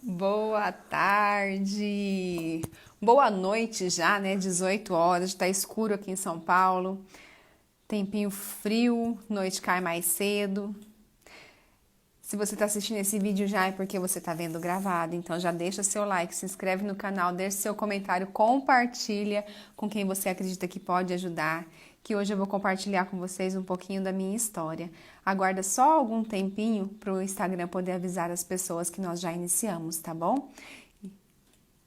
Boa tarde, boa noite já, né? 18 horas, tá escuro aqui em São Paulo, tempinho frio, noite cai mais cedo. Se você tá assistindo esse vídeo já é porque você tá vendo gravado, então já deixa seu like, se inscreve no canal, deixa seu comentário, compartilha com quem você acredita que pode ajudar, que hoje eu vou compartilhar com vocês um pouquinho da minha história. Aguarda só algum tempinho para o Instagram poder avisar as pessoas que nós já iniciamos, tá bom?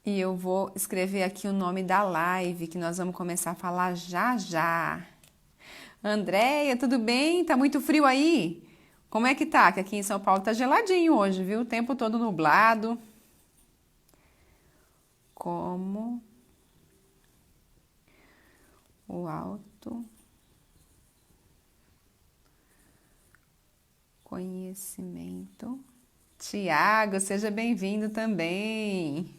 E eu vou escrever aqui o nome da live, que nós vamos começar a falar já já. Andréia, tudo bem? Tá muito frio aí? Como é que tá? Que aqui em São Paulo tá geladinho hoje, viu? O tempo todo nublado. Como o autoconhecimento. Tiago, seja bem-vindo também.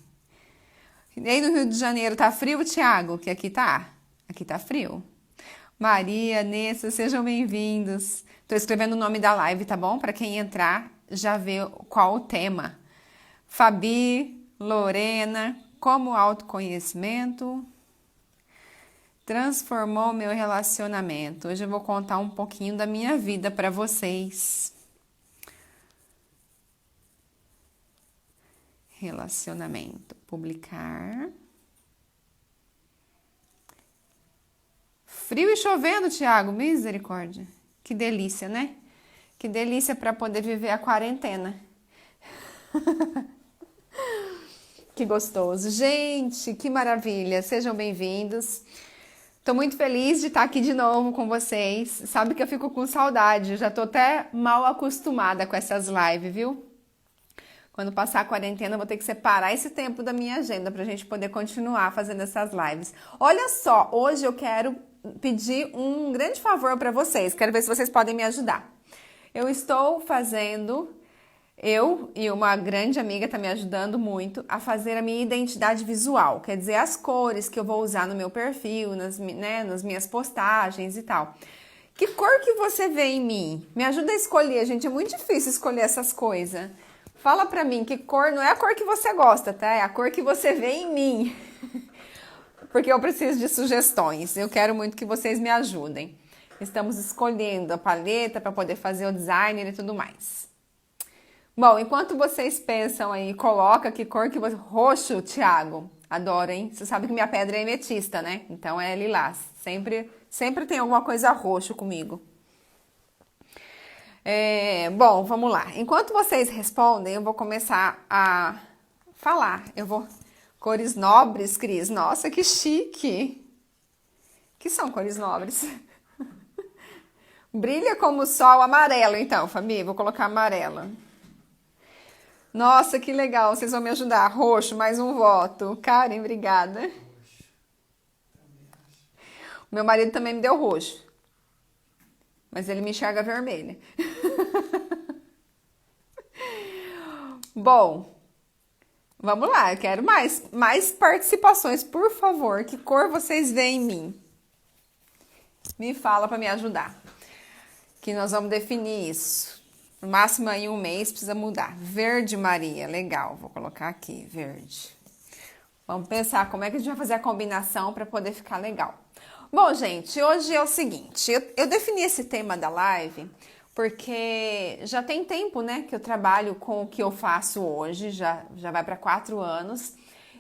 E aí no Rio de Janeiro tá frio, Tiago? Que aqui tá? Aqui tá frio. Maria, Nessa, sejam bem-vindos. Tô escrevendo o nome da live, tá bom? Para quem entrar já vê qual o tema. Fabi, Lorena, como o autoconhecimento transformou meu relacionamento. Hoje eu vou contar um pouquinho da minha vida para vocês. Relacionamento. Publicar. Frio e chovendo, Thiago. Misericórdia. Que delícia, né? Que delícia para poder viver a quarentena. Que gostoso. Gente, que maravilha. Sejam bem-vindos. Tô muito feliz de estar aqui de novo com vocês. Sabe que eu fico com saudade. Eu já tô até mal acostumada com essas lives, viu? Quando passar a quarentena, eu vou ter que separar esse tempo da minha agenda pra gente poder continuar fazendo essas lives. Olha só, hoje eu quero pedir um grande favor para vocês. Quero ver se vocês podem me ajudar. Eu estou fazendo, eu e uma grande amiga está me ajudando muito a fazer a minha identidade visual. Quer dizer, as cores que eu vou usar no meu perfil, nas minhas postagens e tal. Que cor que você vê em mim? Me ajuda a escolher, gente. É muito difícil escolher essas coisas. Fala pra mim que cor, não é a cor que você gosta, tá? É a cor que você vê em mim. Porque eu preciso de sugestões. Eu quero muito que vocês me ajudem. Estamos escolhendo a paleta para poder fazer o designer e tudo mais. Bom, enquanto vocês pensam aí, coloca que cor que você... Roxo, Thiago. Adoro, hein? Você sabe que minha pedra é ametista, né? Então é lilás. Sempre tem alguma coisa roxo comigo. Bom, vamos lá. Enquanto vocês respondem, eu vou começar a falar. Cores nobres, Cris. Nossa, que chique. Que são cores nobres? Brilha como o sol amarelo, então, Fabi. Vou colocar amarela. Nossa, que legal. Vocês vão me ajudar. Roxo, mais um voto. Karen, obrigada. O meu marido também me deu roxo. Mas ele me enxerga vermelha. Bom, vamos lá. Eu quero mais participações, por favor. Que cor vocês veem em mim? Me fala para me ajudar. Que nós vamos definir isso. No máximo em um mês precisa mudar. Verde, Maria. Legal. Vou colocar aqui, verde. Vamos pensar como é que a gente vai fazer a combinação para poder ficar legal. Bom, gente, hoje é o seguinte, eu defini esse tema da live porque já tem tempo, né, que eu trabalho com o que eu faço hoje, já vai para 4 anos,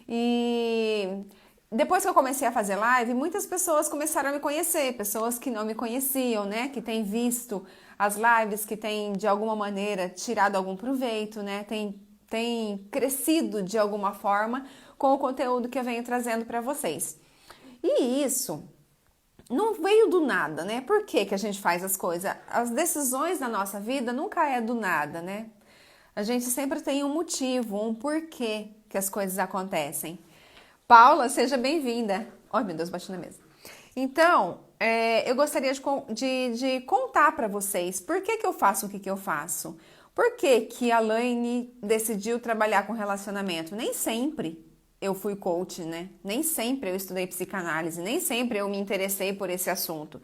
e depois que eu comecei a fazer live, muitas pessoas começaram a me conhecer, pessoas que não me conheciam, né, que têm visto as lives, que têm de alguma maneira tirado algum proveito, né, tem crescido de alguma forma com o conteúdo que eu venho trazendo para vocês. E isso não veio do nada, né? Por que que a gente faz as coisas? As decisões da nossa vida nunca é do nada, né? A gente sempre tem um motivo, um porquê que as coisas acontecem. Paula, seja bem-vinda. Ai, meu Deus, bati na mesa. Então, eu gostaria de contar para vocês por que que eu faço o que eu faço. Por que que a Laine decidiu trabalhar com relacionamento? Nem sempre eu fui coach, né? Nem sempre eu estudei psicanálise, nem sempre eu me interessei por esse assunto.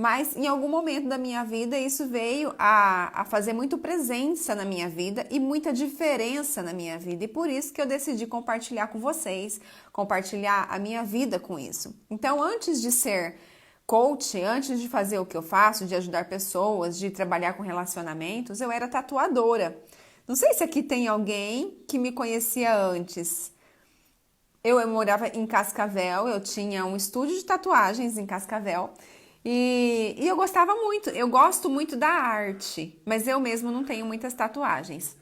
Mas em algum momento da minha vida isso veio a fazer muito presença na minha vida e muita diferença na minha vida. E por isso que eu decidi compartilhar com vocês, compartilhar a minha vida com isso. Então, antes de ser coach, antes de fazer o que eu faço, de ajudar pessoas, de trabalhar com relacionamentos, eu era tatuadora. Não sei se aqui tem alguém que me conhecia antes. Eu morava em Cascavel, eu tinha um estúdio de tatuagens em Cascavel e eu gostava muito, eu gosto muito da arte, mas eu mesmo não tenho muitas tatuagens.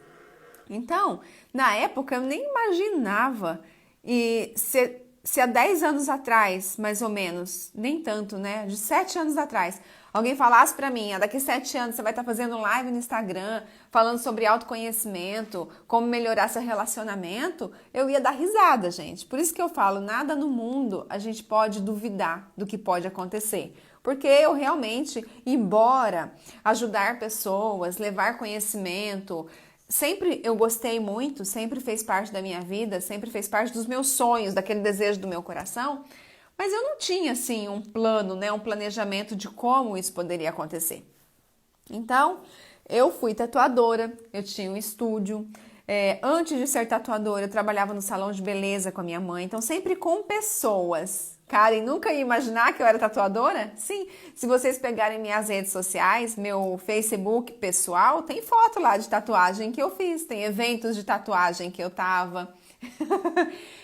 Então, na época, eu nem imaginava e se há 10 anos atrás, mais ou menos, nem tanto, né? De 7 anos atrás, alguém falasse pra mim, daqui 7 anos você vai estar fazendo live no Instagram, falando sobre autoconhecimento, como melhorar seu relacionamento, eu ia dar risada, gente. Por isso que eu falo, nada no mundo a gente pode duvidar do que pode acontecer. Porque eu realmente, embora ajudar pessoas, levar conhecimento, sempre eu gostei muito, sempre fez parte da minha vida, sempre fez parte dos meus sonhos, daquele desejo do meu coração, mas eu não tinha assim um plano, né, um planejamento de como isso poderia acontecer. Então, eu fui tatuadora, eu tinha um estúdio. Antes de ser tatuadora, eu trabalhava no salão de beleza com a minha mãe, então sempre com pessoas. Karen, nunca ia imaginar que eu era tatuadora? Sim, se vocês pegarem minhas redes sociais, meu Facebook pessoal, tem foto lá de tatuagem que eu fiz, tem eventos de tatuagem que eu tava.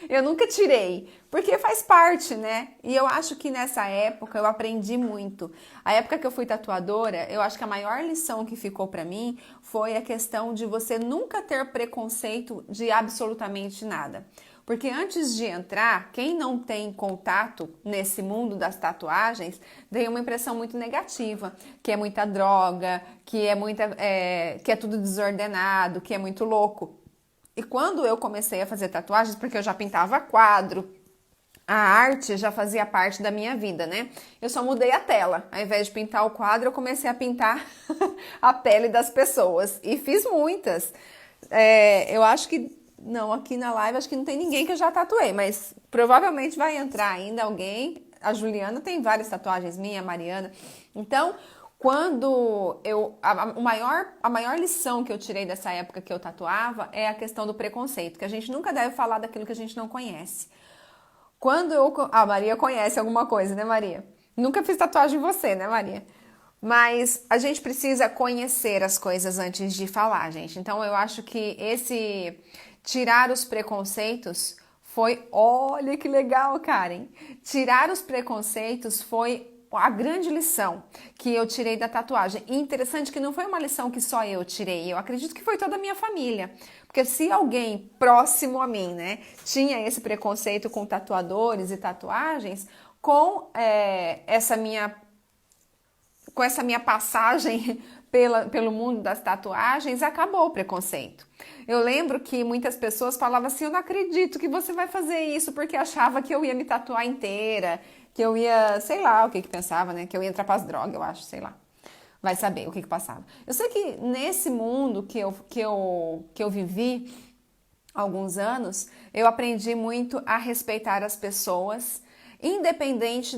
Eu nunca tirei, porque faz parte, né? E eu acho que nessa época eu aprendi muito. A época que eu fui tatuadora, eu acho que a maior lição que ficou pra mim foi a questão de você nunca ter preconceito de absolutamente nada. Porque antes de entrar, quem não tem contato nesse mundo das tatuagens tem uma impressão muito negativa, que é muita droga, que é tudo desordenado, que é muito louco. E quando eu comecei a fazer tatuagens, porque eu já pintava quadro, a arte já fazia parte da minha vida, né? Eu só mudei a tela. Ao invés de pintar o quadro, eu comecei a pintar a pele das pessoas. E fiz muitas. Eu acho que não, aqui na live acho que não tem ninguém que eu já tatuei, mas provavelmente vai entrar ainda alguém. A Juliana tem várias tatuagens, minha, a Mariana. Então, quando a maior lição que eu tirei dessa época que eu tatuava é a questão do preconceito, que a gente nunca deve falar daquilo que a gente não conhece. A Maria conhece alguma coisa, né, Maria? Nunca fiz tatuagem em você, né, Maria? Mas a gente precisa conhecer as coisas antes de falar, gente. Então, eu acho que esse tirar os preconceitos foi... Olha que legal, Karen! Tirar os preconceitos foi a grande lição que eu tirei da tatuagem. E interessante que não foi uma lição que só eu tirei. Eu acredito que foi toda a minha família. Porque se alguém próximo a mim, né, tinha esse preconceito com tatuadores e tatuagens, com essa minha passagem pelo mundo das tatuagens, acabou o preconceito. Eu lembro que muitas pessoas falavam assim, eu não acredito que você vai fazer isso, porque achava que eu ia me tatuar inteira, que eu ia, sei lá o que pensava, né? Que eu ia entrar para as drogas, eu acho, sei lá. Vai saber o que passava. Eu sei que nesse mundo que eu vivi há alguns anos, eu aprendi muito a respeitar as pessoas, independente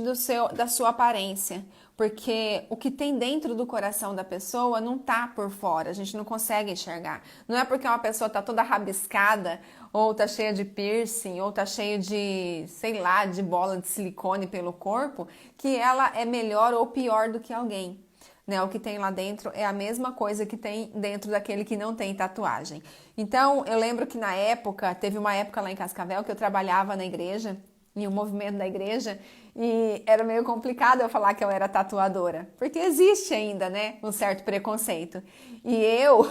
da sua aparência. Porque o que tem dentro do coração da pessoa não tá por fora, a gente não consegue enxergar. Não é porque uma pessoa tá toda rabiscada, ou tá cheia de piercing, ou tá cheia de, sei lá, de bola de silicone pelo corpo, que ela é melhor ou pior do que alguém. Né? O que tem lá dentro é a mesma coisa que tem dentro daquele que não tem tatuagem. Então, eu lembro que na época, teve uma época lá em Cascavel que eu trabalhava na igreja, em um movimento da igreja, e era meio complicado eu falar que eu era tatuadora, porque existe ainda, né, um certo preconceito. E eu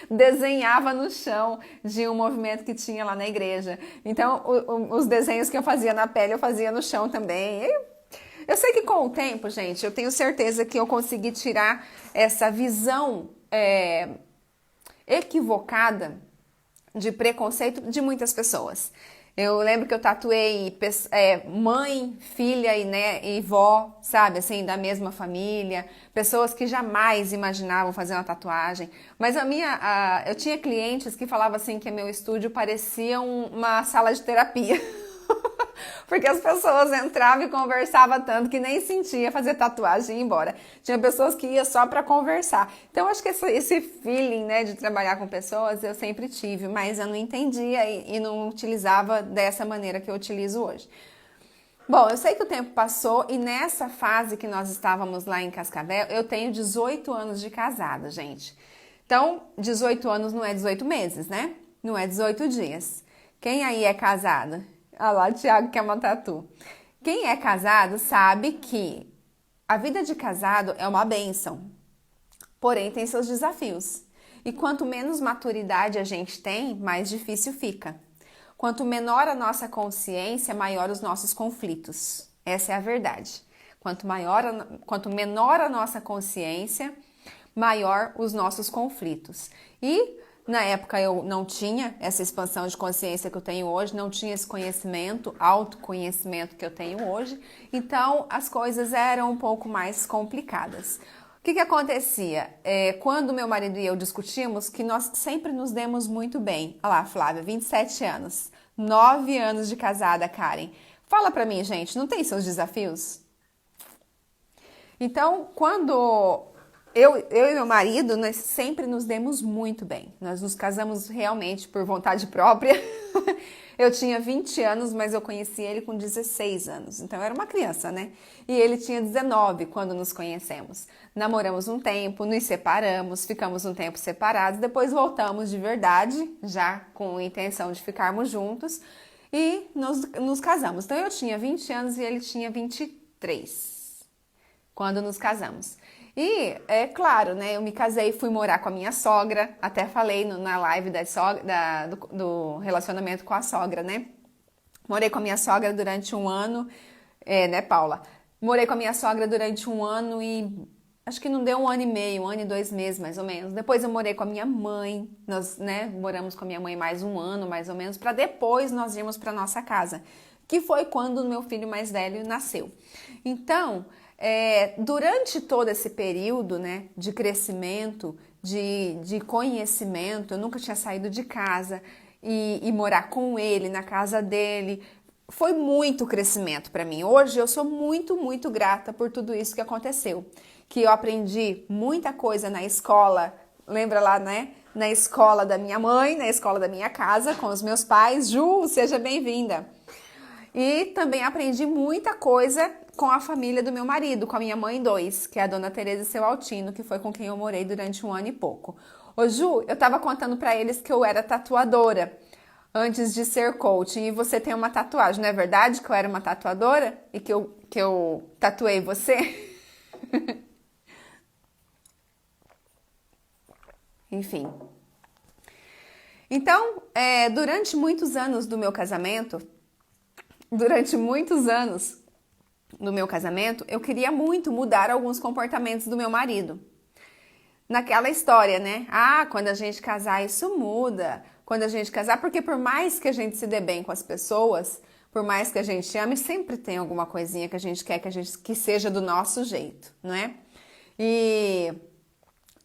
desenhava no chão de um movimento que tinha lá na igreja. Então, os desenhos que eu fazia na pele, eu fazia no chão também. Eu sei que com o tempo, gente, eu tenho certeza que eu consegui tirar essa visão equivocada de preconceito de muitas pessoas. Eu lembro que eu tatuei mãe, filha e vó, sabe, assim, da mesma família, pessoas que jamais imaginavam fazer uma tatuagem. Mas eu tinha clientes que falavam assim que meu estúdio parecia uma sala de terapia. Porque as pessoas entravam e conversavam tanto que nem sentia fazer tatuagem e ir embora. Tinha pessoas que iam só para conversar. Então, acho que esse feeling, né, de trabalhar com pessoas eu sempre tive, mas eu não entendia e não utilizava dessa maneira que eu utilizo hoje. Bom, eu sei que o tempo passou e nessa fase que nós estávamos lá em Cascavel, eu tenho 18 anos de casada, gente. Então, 18 anos não é 18 meses, né? Não é 18 dias. Quem aí é casado? Ah lá, o Thiago quer uma tatu. Quem é casado sabe que a vida de casado é uma bênção, porém tem seus desafios. E quanto menos maturidade a gente tem, mais difícil fica. Quanto menor a nossa consciência, maior os nossos conflitos. Essa é a verdade. Quanto menor a nossa consciência, maior os nossos conflitos. E na época eu não tinha essa expansão de consciência que eu tenho hoje, não tinha esse conhecimento, autoconhecimento que eu tenho hoje, então as coisas eram um pouco mais complicadas. O que acontecia? Quando meu marido e eu discutimos, que nós sempre nos demos muito bem. Olha lá, Flávia, 27 anos, 9 anos de casada, Karen. Fala pra mim, gente, não tem seus desafios? Então, quando eu e meu marido, nós sempre nos demos muito bem. Nós nos casamos realmente por vontade própria. Eu tinha 20 anos, mas eu conheci ele com 16 anos. Então, eu era uma criança, né? E ele tinha 19 quando nos conhecemos. Namoramos um tempo, nos separamos, ficamos um tempo separados. Depois voltamos de verdade, já com a intenção de ficarmos juntos. E nos casamos. Então, eu tinha 20 anos e ele tinha 23 quando nos casamos. E, é claro, né, eu me casei e fui morar com a minha sogra, até falei na live do relacionamento com a sogra, né? Morei com a minha sogra durante um ano, né, Paula? Morei com a minha sogra durante um ano e acho que não deu um ano e meio, 1 ano e 2 meses, mais ou menos. Depois eu morei com a minha mãe, nós, né, moramos com a minha mãe mais um ano, mais ou menos, para depois nós irmos para nossa casa, que foi quando o meu filho mais velho nasceu. Então, durante todo esse período, né, de crescimento, de conhecimento, eu nunca tinha saído de casa e morar com ele, na casa dele, foi muito crescimento para mim. Hoje eu sou muito, muito grata por tudo isso que aconteceu, que eu aprendi muita coisa na escola, lembra lá, né, na escola da minha mãe, na escola da minha casa, com os meus pais. Ju, seja bem-vinda! E também aprendi muita coisa com a família do meu marido, com a minha mãe 2, que é a dona Tereza e seu Altino, que foi com quem eu morei durante 1 ano e pouco. Ô Ju, eu tava contando pra eles que eu era tatuadora antes de ser coaching, e você tem uma tatuagem, não é verdade que eu era uma tatuadora? E que eu tatuei você? Enfim. Então, durante muitos anos do meu casamento, eu queria muito mudar alguns comportamentos do meu marido. Naquela história, né? Ah, quando a gente casar, isso muda. Quando a gente casar, porque por mais que a gente se dê bem com as pessoas, por mais que a gente ame, sempre tem alguma coisinha que a gente quer que seja do nosso jeito, não é? E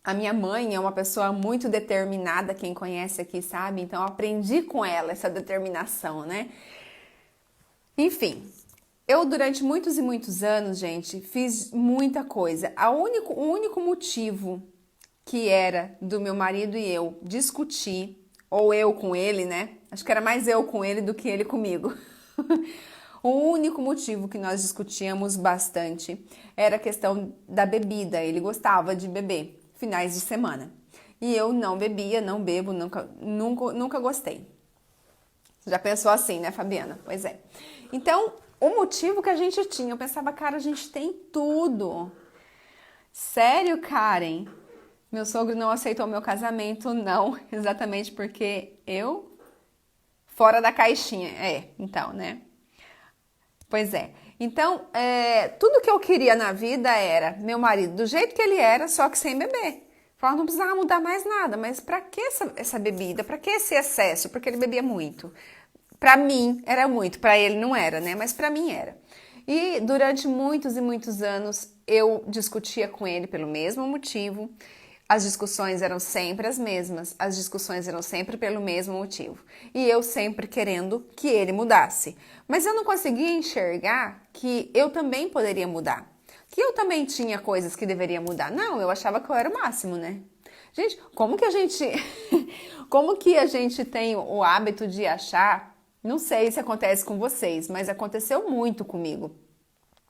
a minha mãe é uma pessoa muito determinada, quem conhece aqui sabe, então eu aprendi com ela essa determinação, né? Enfim, eu durante muitos e muitos anos, gente, fiz muita coisa. O único motivo que era do meu marido e eu discutir, ou eu com ele, né? Acho que era mais eu com ele do que ele comigo. O único motivo que nós discutíamos bastante era a questão da bebida. Ele gostava de beber finais de semana. E eu não bebia, não bebo, nunca gostei. Já pensou assim, né, Fabiana? Pois é. Então, o motivo que a gente tinha, eu pensava, cara, a gente tem tudo. Sério, Karen? Meu sogro não aceitou meu casamento, não. Exatamente porque eu... Fora da caixinha. Então, né? Pois é. Então, tudo que eu queria na vida era meu marido do jeito que ele era, só que sem beber. Falava, não precisava mudar mais nada, mas pra que essa bebida? Pra que esse excesso? Porque ele bebia muito. Pra mim era muito, pra ele não era, né? Mas pra mim era. E durante muitos e muitos anos eu discutia com ele pelo mesmo motivo. As discussões eram sempre as mesmas, as discussões eram sempre pelo mesmo motivo. E eu sempre querendo que ele mudasse. Mas eu não conseguia enxergar que eu também poderia mudar. Que eu também tinha coisas que deveria mudar. Não, eu achava que eu era o máximo, né? Gente, como que a gente como que a gente tem o hábito de achar, não sei se acontece com vocês, mas aconteceu muito comigo,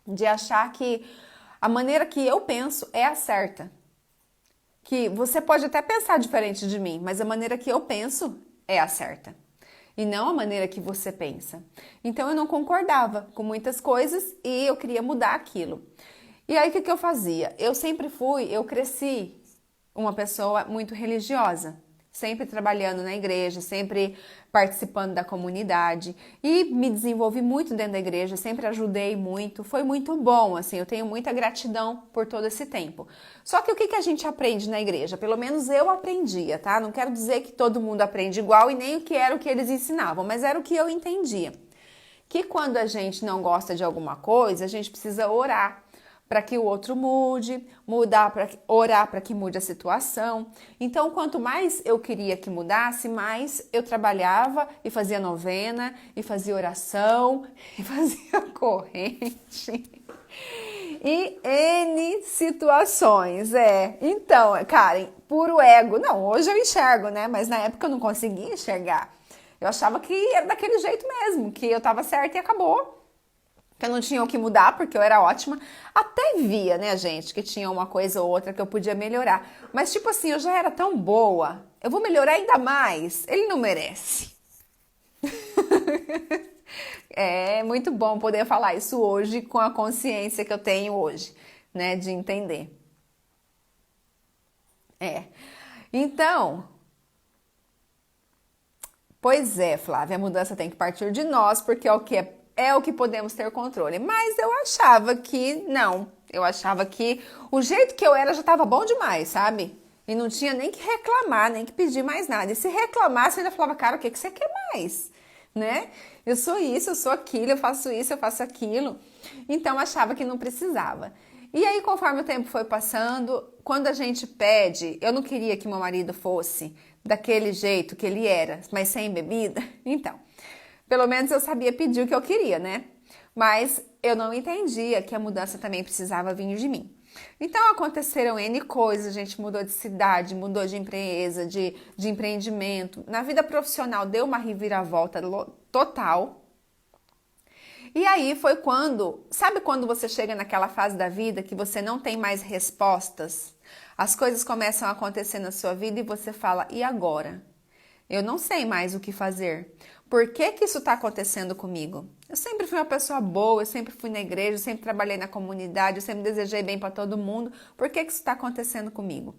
de achar que a maneira que eu penso é a certa. Que você pode até pensar diferente de mim, mas a maneira que eu penso é a certa. E não a maneira que você pensa. Então eu não concordava com muitas coisas e eu queria mudar aquilo. E aí o que eu fazia? Eu cresci uma pessoa muito religiosa, sempre trabalhando na igreja, sempre participando da comunidade e me desenvolvi muito dentro da igreja, sempre ajudei muito, foi muito bom, assim, eu tenho muita gratidão por todo esse tempo. Só que o que a gente aprende na igreja? Pelo menos eu aprendia, tá? Não quero dizer que todo mundo aprende igual e nem o que era o que eles ensinavam, mas era o que eu entendia. Que quando a gente não gosta de alguma coisa, a gente precisa orar para que o outro mude, orar para que mude a situação. Então, quanto mais eu queria que mudasse, mais eu trabalhava e fazia novena, e fazia oração, e fazia corrente. E N situações, Então, Karen, puro ego. Não, hoje eu enxergo, né? Mas na época eu não conseguia enxergar. Eu achava que era daquele jeito mesmo, que eu tava certa e acabou. Que eu não tinha o que mudar, porque eu era ótima. Até via, né, gente, que tinha uma coisa ou outra que eu podia melhorar. Mas, tipo assim, eu já era tão boa, eu vou melhorar ainda mais. Ele não merece. É muito bom poder falar isso hoje com a consciência que eu tenho hoje, né, de entender. Então, pois é, Flávia, a mudança tem que partir de nós, porque é o que podemos ter controle. Mas eu achava que não. Eu achava que o jeito que eu era já estava bom demais, sabe? E não tinha nem que reclamar, nem que pedir mais nada. E se reclamasse, eu ainda falava, cara, o que você quer mais? Né? Eu sou isso, eu sou aquilo, eu faço isso, eu faço aquilo. Então, eu achava que não precisava. E aí, conforme o tempo foi passando, quando a gente pede, eu não queria que meu marido fosse daquele jeito que ele era, mas sem bebida. Então, pelo menos eu sabia pedir o que eu queria, né? Mas eu não entendia que a mudança também precisava vir de mim. Então aconteceram N coisas, a gente mudou de cidade, mudou de empresa, de empreendimento. Na vida profissional deu uma reviravolta total. E aí foi sabe quando você chega naquela fase da vida que você não tem mais respostas? As coisas começam a acontecer na sua vida e você fala, e agora? Eu não sei mais o que fazer. Por que isso está acontecendo comigo? Eu sempre fui uma pessoa boa, eu sempre fui na igreja, eu sempre trabalhei na comunidade, eu sempre desejei bem para todo mundo. Por que isso está acontecendo comigo?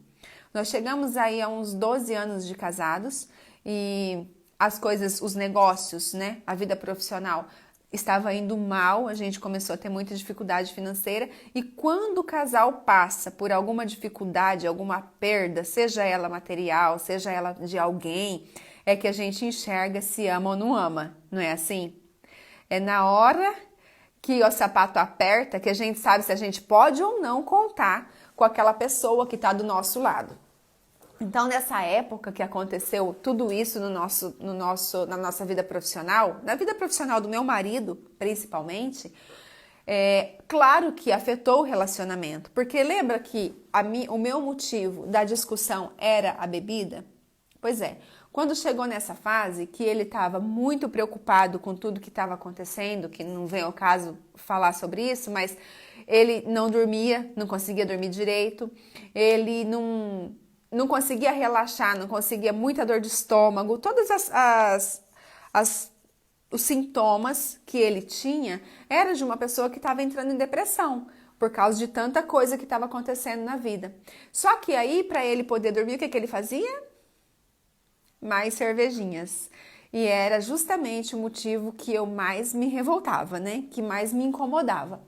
Nós chegamos aí a uns 12 anos de casados e as coisas, os negócios, né, a vida profissional estava indo mal, a gente começou a ter muita dificuldade financeira e quando o casal passa por alguma dificuldade, alguma perda, seja ela material, seja ela de alguém, é que a gente enxerga se ama ou não ama, não é assim? É na hora que o sapato aperta que a gente sabe se a gente pode ou não contar com aquela pessoa que está do nosso lado. Então, nessa época que aconteceu tudo isso na nossa vida profissional, na vida profissional do meu marido, principalmente, claro que afetou o relacionamento. Porque lembra que o meu motivo da discussão era a bebida? Pois é, quando chegou nessa fase que ele estava muito preocupado com tudo que estava acontecendo, que não vem ao caso falar sobre isso, mas ele não dormia, não conseguia dormir direito, ele não conseguia relaxar, não conseguia muita dor de estômago, todos os sintomas que ele tinha era de uma pessoa que estava entrando em depressão por causa de tanta coisa que estava acontecendo na vida. Só que aí, para ele poder dormir, o que ele fazia? Mais cervejinhas. E era justamente o motivo que eu mais me revoltava, né? Que mais me incomodava.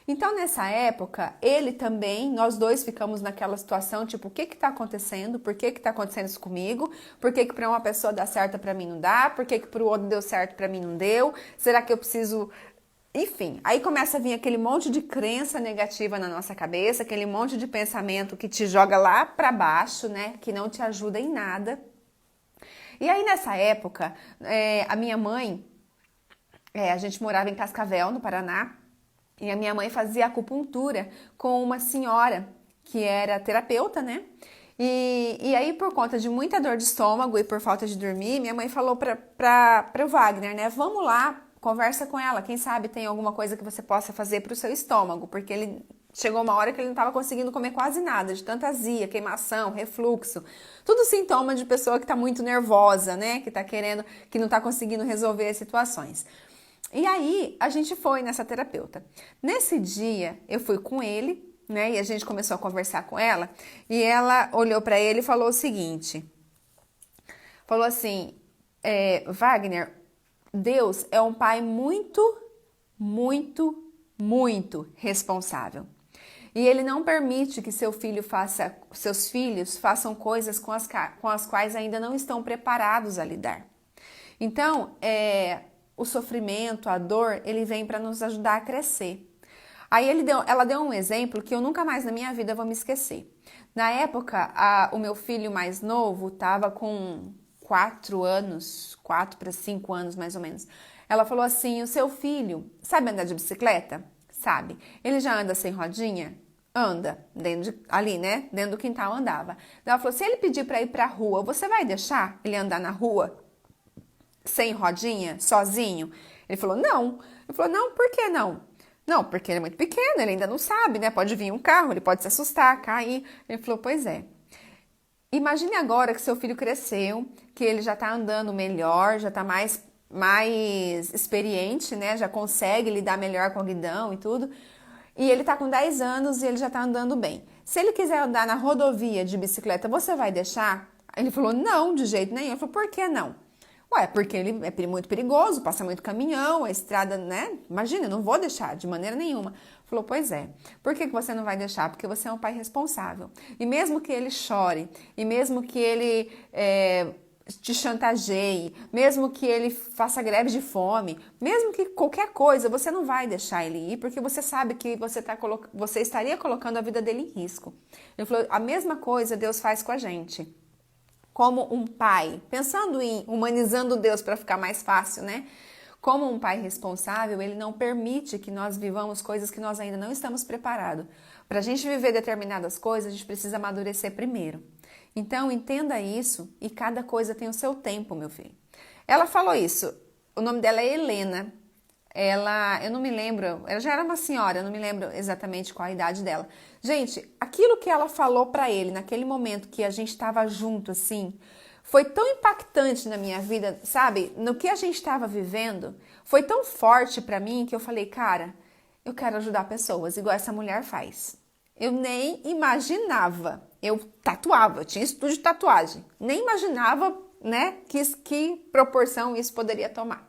Então, nessa época, ele também, nós dois ficamos naquela situação, tipo, o que tá acontecendo? Por que tá acontecendo isso comigo? Por que para uma pessoa dá certo para mim não dá? Por que para o outro deu certo para mim não deu? Será que eu preciso Enfim, aí começa a vir aquele monte de crença negativa na nossa cabeça, aquele monte de pensamento que te joga lá para baixo, né? Que não te ajuda em nada. E aí nessa época, a minha mãe, a gente morava em Cascavel, no Paraná, e a minha mãe fazia acupuntura com uma senhora que era terapeuta, né? E aí, por conta de muita dor de estômago e por falta de dormir, minha mãe falou para o Wagner, né? Vamos lá, conversa com ela. Quem sabe tem alguma coisa que você possa fazer para o seu estômago, porque ele chegou uma hora que ele não estava conseguindo comer quase nada, de tanta azia, queimação, refluxo. Tudo sintoma de pessoa que está muito nervosa, né? Que está querendo, que não está conseguindo resolver as situações. E aí, a gente foi nessa terapeuta. Nesse dia, eu fui com ele, né? E a gente começou a conversar com ela. E ela olhou para ele e falou o seguinte. Falou assim, Wagner, Deus é um pai muito, muito, muito responsável. E ele não permite que seus filhos façam coisas com as quais ainda não estão preparados a lidar. Então, o sofrimento, a dor, ele vem para nos ajudar a crescer. Aí ela deu um exemplo que eu nunca mais na minha vida vou me esquecer. Na época, o meu filho mais novo estava com 4 anos, 4 para 5 anos mais ou menos. Ela falou assim, o seu filho sabe andar de bicicleta? Sabe. Ele já anda sem rodinha? Anda, ali, né? Dentro do quintal andava. Ela falou, se ele pedir para ir para a rua, você vai deixar ele andar na rua? Sem rodinha, sozinho? Ele falou, não. Ele falou, não, por que não? Não, porque ele é muito pequeno, ele ainda não sabe, né? Pode vir um carro, ele pode se assustar, cair. Ele falou, pois é. Imagine agora que seu filho cresceu, que ele já tá andando melhor, já tá mais experiente, né? Já consegue lidar melhor com o guidão e tudo. E ele tá com 10 anos e ele já tá andando bem. Se ele quiser andar na rodovia de bicicleta, você vai deixar? Ele falou, não, de jeito nenhum. Ele falou, por que não? Ué, porque ele é muito perigoso, passa muito caminhão, a estrada, né? Imagina, eu não vou deixar de maneira nenhuma. Falou, pois é. Por que você não vai deixar? Porque você é um pai responsável. E mesmo que ele chore, e mesmo que ele te chantageie, mesmo que ele faça greve de fome, mesmo que qualquer coisa, você não vai deixar ele ir, porque você sabe que você estaria colocando a vida dele em risco. Ele falou, a mesma coisa Deus faz com a gente. Como um pai, pensando em humanizando Deus para ficar mais fácil, né? Como um pai responsável, ele não permite que nós vivamos coisas que nós ainda não estamos preparados. Para a gente viver determinadas coisas, a gente precisa amadurecer primeiro. Então, entenda isso e cada coisa tem o seu tempo, meu filho. Ela falou isso, o nome dela é Helena. Eu não me lembro, ela já era uma senhora, eu não me lembro exatamente qual a idade dela. Gente, aquilo que ela falou pra ele naquele momento que a gente estava junto, assim, foi tão impactante na minha vida, sabe? No que a gente estava vivendo, foi tão forte pra mim que eu falei, cara, eu quero ajudar pessoas, igual essa mulher faz. Eu nem imaginava, eu tatuava, eu tinha estúdio de tatuagem, nem imaginava, né, que proporção isso poderia tomar.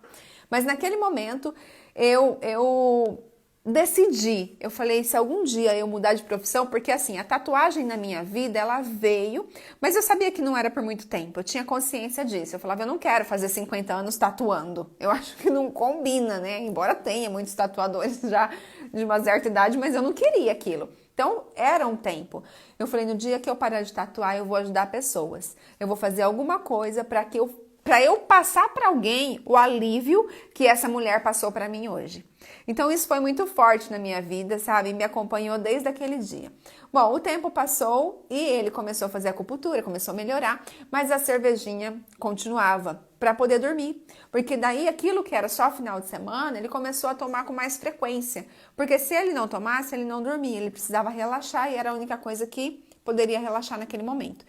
Mas naquele momento eu decidi, eu falei, se algum dia eu mudar de profissão, porque assim, a tatuagem na minha vida, ela veio, mas eu sabia que não era por muito tempo, eu tinha consciência disso, eu falava, eu não quero fazer 50 anos tatuando, eu acho que não combina, né, embora tenha muitos tatuadores já de uma certa idade, mas eu não queria aquilo. Então, era um tempo. Eu falei, no dia que eu parar de tatuar, eu vou ajudar pessoas, eu vou fazer alguma coisa para eu passar para alguém o alívio que essa mulher passou para mim hoje. Então isso foi muito forte na minha vida, sabe? Me acompanhou desde aquele dia. Bom, o tempo passou e ele começou a fazer acupuntura, começou a melhorar, mas a cervejinha continuava para poder dormir. Porque daí aquilo que era só final de semana, ele começou a tomar com mais frequência. Porque se ele não tomasse, ele não dormia, ele precisava relaxar e era a única coisa que poderia relaxar naquele momento.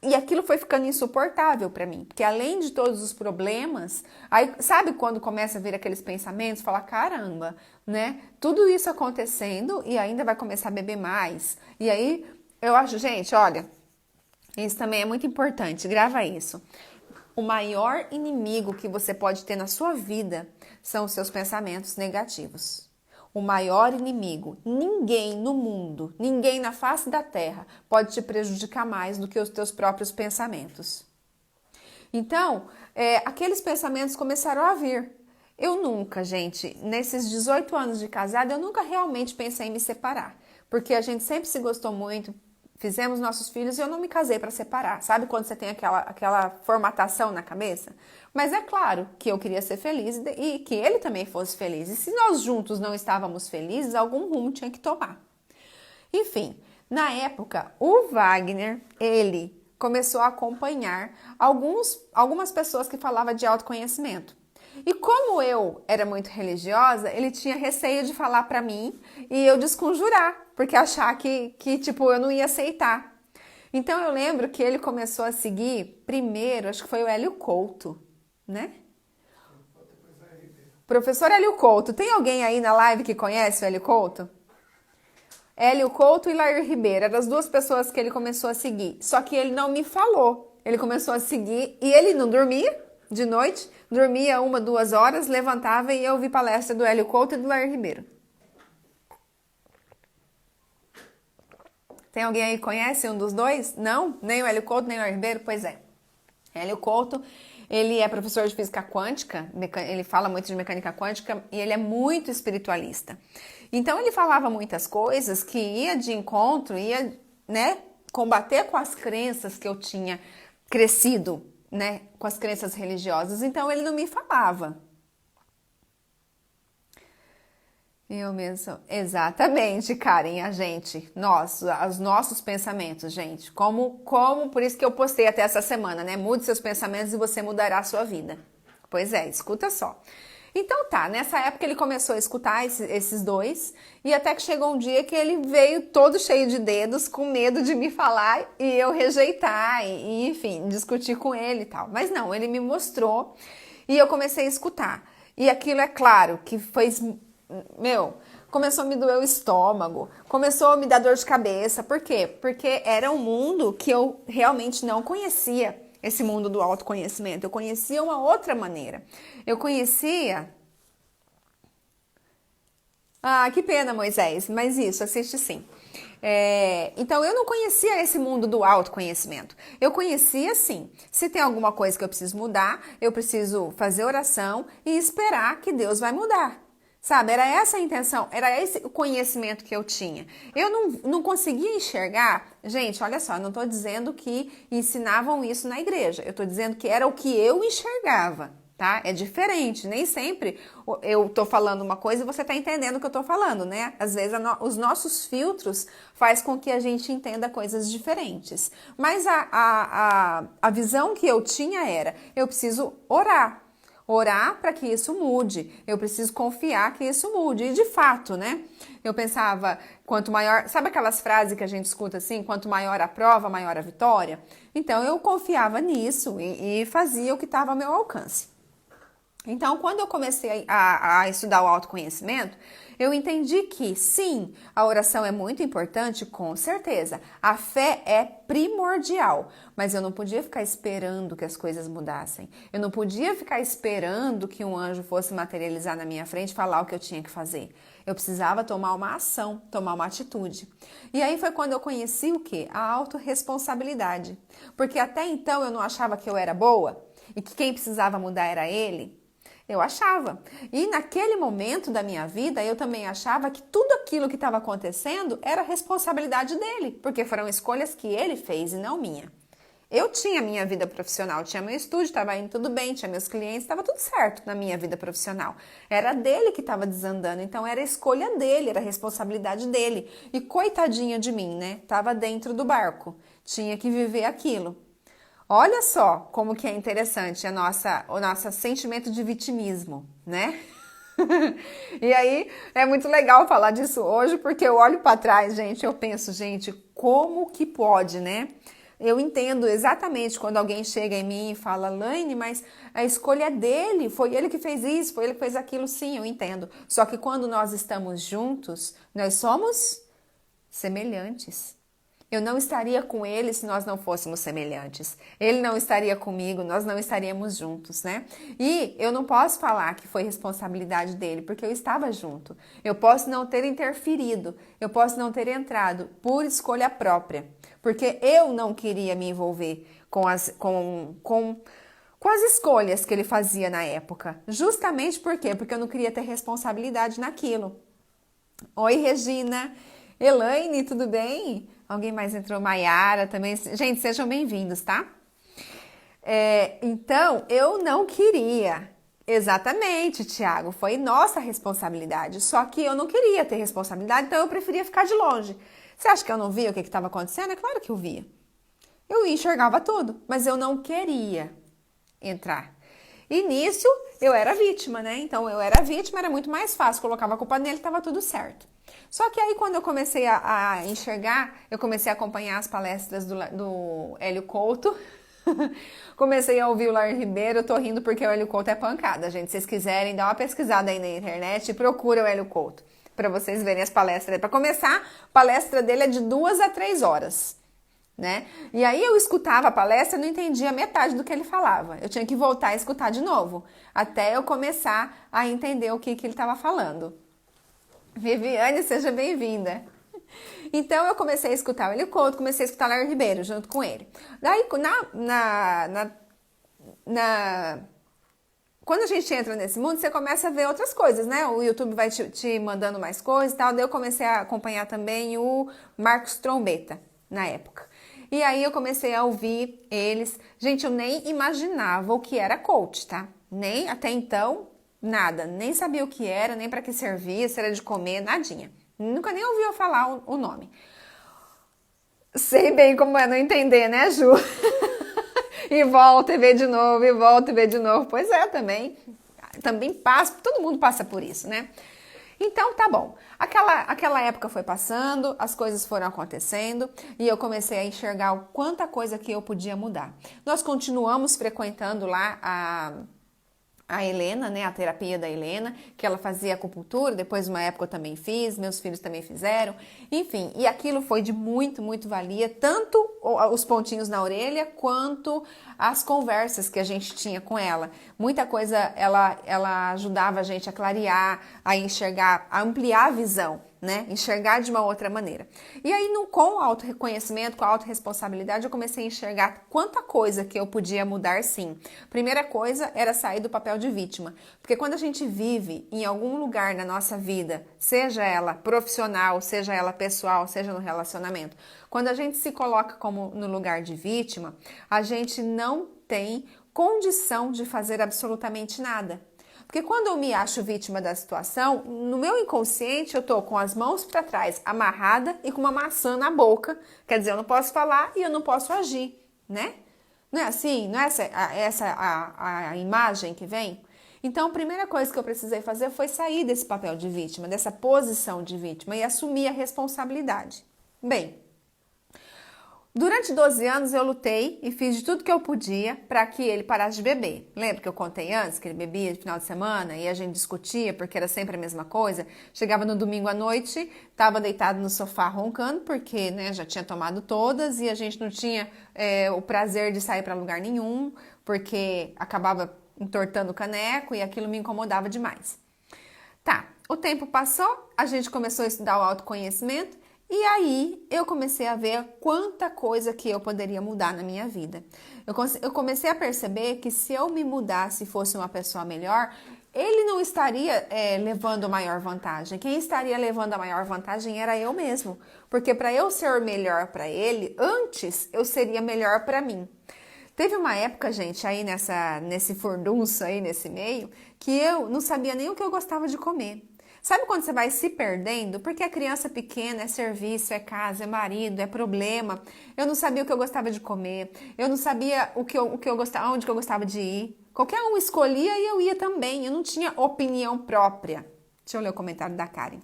E aquilo foi ficando insuportável para mim, porque além de todos os problemas, aí sabe quando começa a vir aqueles pensamentos, falar caramba, né? Tudo isso acontecendo e ainda vai começar a beber mais. E aí eu acho, gente, olha, isso também é muito importante, grava isso. O maior inimigo que você pode ter na sua vida são os seus pensamentos negativos. O maior inimigo, ninguém no mundo, ninguém na face da terra pode te prejudicar mais do que os teus próprios pensamentos. Então, aqueles pensamentos começaram a vir. Eu nunca, gente, nesses 18 anos de casada, eu nunca realmente pensei em me separar. Porque a gente sempre se gostou muito, fizemos nossos filhos e eu não me casei para separar. Sabe quando você tem aquela formatação na cabeça? Mas é claro que eu queria ser feliz e que ele também fosse feliz. E se nós juntos não estávamos felizes, algum rumo tinha que tomar. Enfim, na época, o Wagner, ele começou a acompanhar algumas pessoas que falavam de autoconhecimento. E como eu era muito religiosa, ele tinha receio de falar pra mim e eu desconjurar, porque achar que tipo, eu não ia aceitar. Então eu lembro que ele começou a seguir, primeiro, acho que foi o Hélio Couto, né? Professor Hélio Couto. Tem alguém aí na live que conhece o Hélio Couto? Hélio Couto e Lair Ribeiro, eram as duas pessoas que ele começou a seguir. Só que ele não me falou. Ele começou a seguir e ele não dormia de noite, dormia 1, 2 horas, levantava e eu vi palestra do Hélio Couto e do Lair Ribeiro. Tem alguém aí que conhece um dos dois? Não? Nem o Hélio Couto, nem o Lair Ribeiro? Pois é. Hélio Couto, ele é professor de física quântica, ele fala muito de mecânica quântica e ele é muito espiritualista. Então ele falava muitas coisas que ia de encontro, ia, né, combater com as crenças que eu tinha crescido, né, com as crenças religiosas. Então ele não me falava. Eu mesmo, exatamente, Karen, a gente, os nossos pensamentos, gente, por isso que eu postei até essa semana, né, mude seus pensamentos e você mudará a sua vida. Pois é, escuta só. Então tá, nessa época ele começou a escutar esses dois e até que chegou um dia que ele veio todo cheio de dedos, com medo de me falar e eu rejeitar e enfim, discutir com ele e tal. Mas não, ele me mostrou e eu comecei a escutar. E aquilo é claro que fez, começou a me doer o estômago, começou a me dar dor de cabeça. Por quê? Porque era um mundo que eu realmente não conhecia. Esse mundo do autoconhecimento. Eu conhecia uma outra maneira. Eu conhecia... Ah, que pena, Moisés, mas isso, assiste sim. Então, eu não conhecia esse mundo do autoconhecimento. Eu conhecia, sim, se tem alguma coisa que eu preciso mudar, eu preciso fazer oração e esperar que Deus vai mudar. Sabe, era essa a intenção, era esse o conhecimento que eu tinha. Eu não conseguia enxergar, gente, olha só, eu não estou dizendo que ensinavam isso na igreja, eu estou dizendo que era o que eu enxergava, tá? É diferente, nem sempre eu estou falando uma coisa e você está entendendo o que eu estou falando, né? Às vezes os nossos filtros faz com que a gente entenda coisas diferentes. Mas a visão que eu tinha era, eu preciso orar. Orar para que isso mude. Eu preciso confiar que isso mude. E de fato, né? Eu pensava, quanto maior... Sabe aquelas frases que a gente escuta assim? Quanto maior a prova, maior a vitória? Então, eu confiava nisso e fazia o que estava ao meu alcance. Então, quando eu comecei a estudar o autoconhecimento, eu entendi que, sim, a oração é muito importante, com certeza. A fé é primordial, mas eu não podia ficar esperando que as coisas mudassem. Eu não podia ficar esperando que um anjo fosse materializar na minha frente e falar o que eu tinha que fazer. Eu precisava tomar uma ação, tomar uma atitude. E aí foi quando eu conheci o quê? A autorresponsabilidade. Porque até então eu não achava que eu era boa e que quem precisava mudar era ele. Eu achava. E naquele momento da minha vida, eu também achava que tudo aquilo que estava acontecendo era responsabilidade dele, porque foram escolhas que ele fez e não minha. Eu tinha minha vida profissional, tinha meu estúdio, estava indo tudo bem, tinha meus clientes, estava tudo certo na minha vida profissional. Era dele que estava desandando, então era escolha dele, era responsabilidade dele. E coitadinha de mim, né? Estava dentro do barco, tinha que viver aquilo. Olha só como que é interessante o nosso sentimento de vitimismo, né? E aí é muito legal falar disso hoje, porque eu olho para trás, gente, eu penso, gente, como que pode, né? Eu entendo exatamente quando alguém chega em mim e fala, Laine, mas a escolha é dele, foi ele que fez isso, foi ele que fez aquilo, sim, eu entendo. Só que quando nós estamos juntos, nós somos semelhantes. Eu não estaria com ele se nós não fôssemos semelhantes. Ele não estaria comigo, nós não estaríamos juntos, né? E eu não posso falar que foi responsabilidade dele, porque eu estava junto. Eu posso não ter interferido, eu posso não ter entrado por escolha própria, porque eu não queria me envolver com com as escolhas que ele fazia na época. Justamente por quê? Porque eu não queria ter responsabilidade naquilo. Oi, Regina. Elaine, tudo bem? Alguém mais entrou? Maiara também. Gente, sejam bem-vindos, tá? Então, eu não queria. Exatamente, Tiago. Foi nossa responsabilidade. Só que eu não queria ter responsabilidade, então eu preferia ficar de longe. Você acha que eu não via o que estava acontecendo? É claro que eu via. Eu enxergava tudo, mas eu não queria entrar. E nisso, eu era vítima, né? Então, eu era vítima, era muito mais fácil. Colocava a culpa nele, estava tudo certo. Só que aí, quando eu comecei a enxergar, eu comecei a acompanhar as palestras do Hélio Couto. Comecei a ouvir o Lauro Ribeiro. Eu tô rindo porque o Hélio Couto é pancada, gente. Se vocês quiserem, dá uma pesquisada aí na internet e procura o Hélio Couto para vocês verem as palestras. Para começar, a palestra dele é de 2 a 3 horas. Né? E aí eu escutava a palestra e não entendia metade do que ele falava. Eu tinha que voltar a escutar de novo, até eu começar a entender o que ele estava falando. Viviane, seja bem-vinda. Então eu comecei a escutar o Hélio Couto, comecei a escutar o Lauro Ribeiro junto com ele. Daí, quando a gente entra nesse mundo, você começa a ver outras coisas, né? O YouTube vai te mandando mais coisas e tal. Daí eu comecei a acompanhar também o Marcos Trombetta, na época. E aí eu comecei a ouvir eles. Gente, eu nem imaginava o que era coach, tá? Nem até então, nada. Nem sabia o que era, nem para que servia, se era de comer, nadinha. Nunca nem ouviu falar o nome. Sei bem como é não entender, né, Ju? E volta e vê de novo, e volta e vê de novo. Pois é, também passa, todo mundo passa por isso, né? Então, tá bom. Aquela época foi passando, as coisas foram acontecendo e eu comecei a enxergar o quanta coisa que eu podia mudar. Nós continuamos frequentando lá a Helena, né, a terapia da Helena, que ela fazia acupuntura, depois uma época eu também fiz, meus filhos também fizeram, enfim, e aquilo foi de muito valia, tanto os pontinhos na orelha, quanto as conversas que a gente tinha com ela. Muita coisa ela ajudava a gente a clarear, a enxergar, a ampliar a visão, né? Enxergar de uma outra maneira. E aí, com o autorreconhecimento, com a autorresponsabilidade, eu comecei a enxergar quanta coisa que eu podia mudar, sim. Primeira coisa era sair do papel de vítima. Porque quando a gente vive em algum lugar na nossa vida, seja ela profissional, seja ela pessoal, seja no relacionamento, quando a gente se coloca como no lugar de vítima, a gente não tem condição de fazer absolutamente nada. Porque quando eu me acho vítima da situação, no meu inconsciente eu tô com as mãos para trás, amarrada e com uma maçã na boca. Quer dizer, eu não posso falar e eu não posso agir, né? Não é assim? Não é essa a imagem que vem? Então, a primeira coisa que eu precisei fazer foi sair desse papel de vítima, dessa posição de vítima e assumir a responsabilidade. Bem, durante 12 anos eu lutei e fiz de tudo que eu podia para que ele parasse de beber. Lembra que eu contei antes que ele bebia de final de semana e a gente discutia porque era sempre a mesma coisa? Chegava no domingo à noite, estava deitado no sofá roncando porque, né, já tinha tomado todas e a gente não tinha o prazer de sair para lugar nenhum porque acabava entortando o caneco e aquilo me incomodava demais. Tá, o tempo passou, a gente começou a estudar o autoconhecimento. E aí eu comecei a ver quanta coisa que eu poderia mudar na minha vida. Eu comecei a perceber que se eu me mudasse e fosse uma pessoa melhor, ele não estaria levando a maior vantagem. Quem estaria levando a maior vantagem era eu mesmo. Porque para eu ser melhor para ele, antes eu seria melhor para mim. Teve uma época, gente, aí nesse furdunço aí, nesse meio, que eu não sabia nem o que eu gostava de comer. Sabe quando você vai se perdendo? Porque a criança pequena é serviço, é casa, é marido, é problema. Eu não sabia o que eu gostava de comer. Eu não sabia o que eu gostava, onde que eu gostava de ir. Qualquer um escolhia e eu ia também. Eu não tinha opinião própria. Deixa eu ler o comentário da Karen.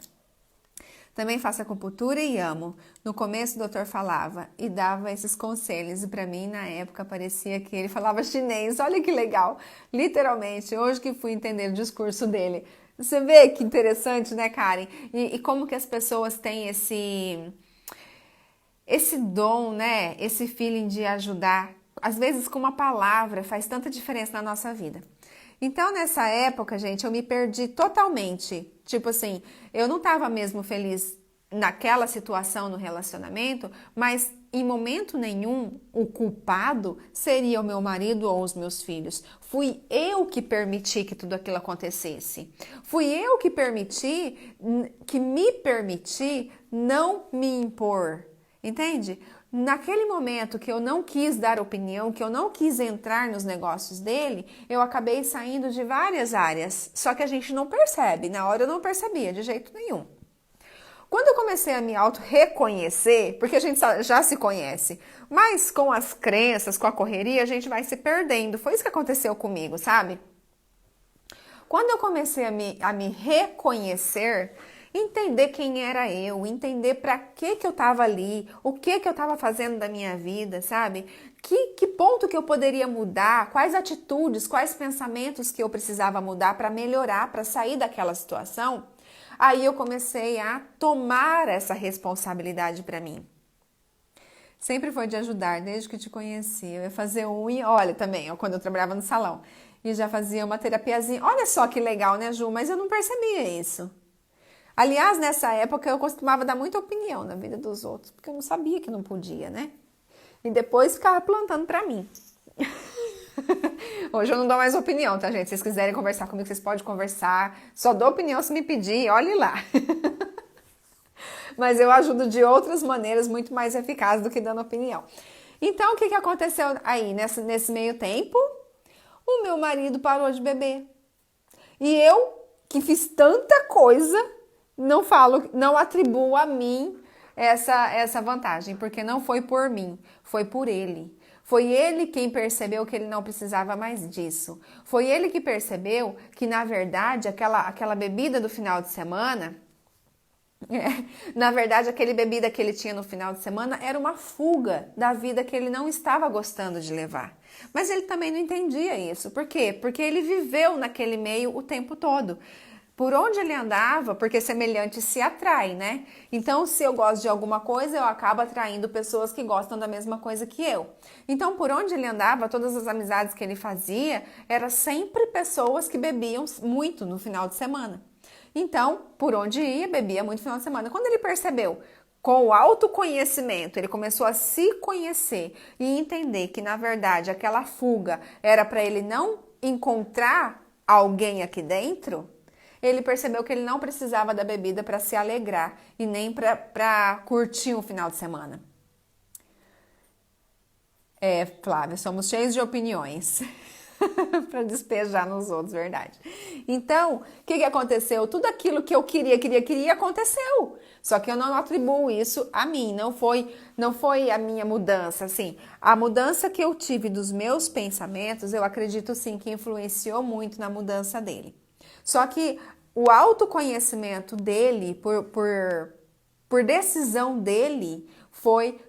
Também faço acupuntura e amo. No começo o doutor falava e dava esses conselhos. E para mim, na época, parecia que ele falava chinês. Olha que legal. Literalmente, hoje que fui entender o discurso dele. Você vê que interessante, né, Karen? E como que as pessoas têm esse dom, né? Esse feeling de ajudar. Às vezes com uma palavra faz tanta diferença na nossa vida. Então, nessa época, gente, eu me perdi totalmente. Tipo assim, eu não estava mesmo feliz naquela situação no relacionamento, mas em momento nenhum o culpado seria o meu marido ou os meus filhos. Fui eu que permiti que tudo aquilo acontecesse. Fui eu que me permiti não me impor. Entende? Naquele momento que eu não quis dar opinião, que eu não quis entrar nos negócios dele, eu acabei saindo de várias áreas. Só que a gente não percebe. Na hora eu não percebia de jeito nenhum. Quando eu comecei a me auto-reconhecer, porque a gente já se conhece, mas com as crenças, com a correria, a gente vai se perdendo. Foi isso que aconteceu comigo, sabe? Quando eu comecei a me reconhecer, entender quem era eu, entender para que eu estava ali, o que eu estava fazendo da minha vida, sabe? Que ponto que eu poderia mudar, quais atitudes, quais pensamentos que eu precisava mudar para melhorar, para sair daquela situação. Aí eu comecei a tomar essa responsabilidade para mim. Sempre foi de ajudar, desde que te conheci. Eu ia fazer unha, olha também, quando eu trabalhava no salão. E já fazia uma terapiazinha. Olha só que legal, né, Ju? Mas eu não percebia isso. Aliás, nessa época eu costumava dar muita opinião na vida dos outros, porque eu não sabia que não podia, né? E depois ficava plantando pra mim. Hoje eu não dou mais opinião, tá, gente? Se vocês quiserem conversar comigo, vocês podem conversar. Só dou opinião se me pedir, olhe lá. Mas eu ajudo de outras maneiras muito mais eficazes do que dando opinião. Então, o que aconteceu aí nesse meio tempo? O meu marido parou de beber. E eu, que fiz tanta coisa, não atribuo a mim essa vantagem, porque não foi por mim, foi por ele. Foi ele quem percebeu que ele não precisava mais disso. Foi ele que percebeu que, na verdade, aquela bebida do final de semana, na verdade, aquele bebida que ele tinha no final de semana era uma fuga da vida que ele não estava gostando de levar. Mas ele também não entendia isso. Por quê? Porque ele viveu naquele meio o tempo todo. Por onde ele andava, porque semelhante se atrai, né? Então, se eu gosto de alguma coisa, eu acabo atraindo pessoas que gostam da mesma coisa que eu. Então, por onde ele andava, todas as amizades que ele fazia, eram sempre pessoas que bebiam muito no final de semana. Então, por onde ia, bebia muito no final de semana. Quando ele percebeu, com o autoconhecimento, ele começou a se conhecer e entender que, na verdade, aquela fuga era para ele não encontrar alguém aqui dentro, ele percebeu que ele não precisava da bebida para se alegrar e nem para curtir um final de semana. Flávia, somos cheios de opiniões para despejar nos outros, verdade. Então, o que aconteceu? Tudo aquilo que eu queria, aconteceu. Só que eu não atribuo isso a mim, não foi a minha mudança, assim. A mudança que eu tive dos meus pensamentos, eu acredito sim que influenciou muito na mudança dele. Só que o autoconhecimento dele, por decisão dele, foi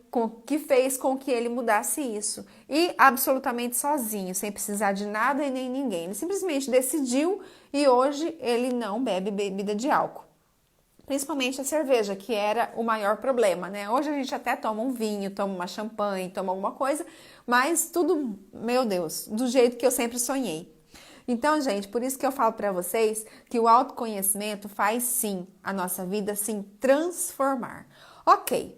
que fez com que ele mudasse isso. E absolutamente sozinho, sem precisar de nada e nem ninguém. Ele simplesmente decidiu e hoje ele não bebe bebida de álcool. Principalmente a cerveja, que era o maior problema, né? Hoje a gente até toma um vinho, toma uma champanhe, toma alguma coisa, mas tudo, meu Deus, do jeito que eu sempre sonhei. Então, gente, por isso que eu falo para vocês que o autoconhecimento faz sim a nossa vida se transformar. Ok,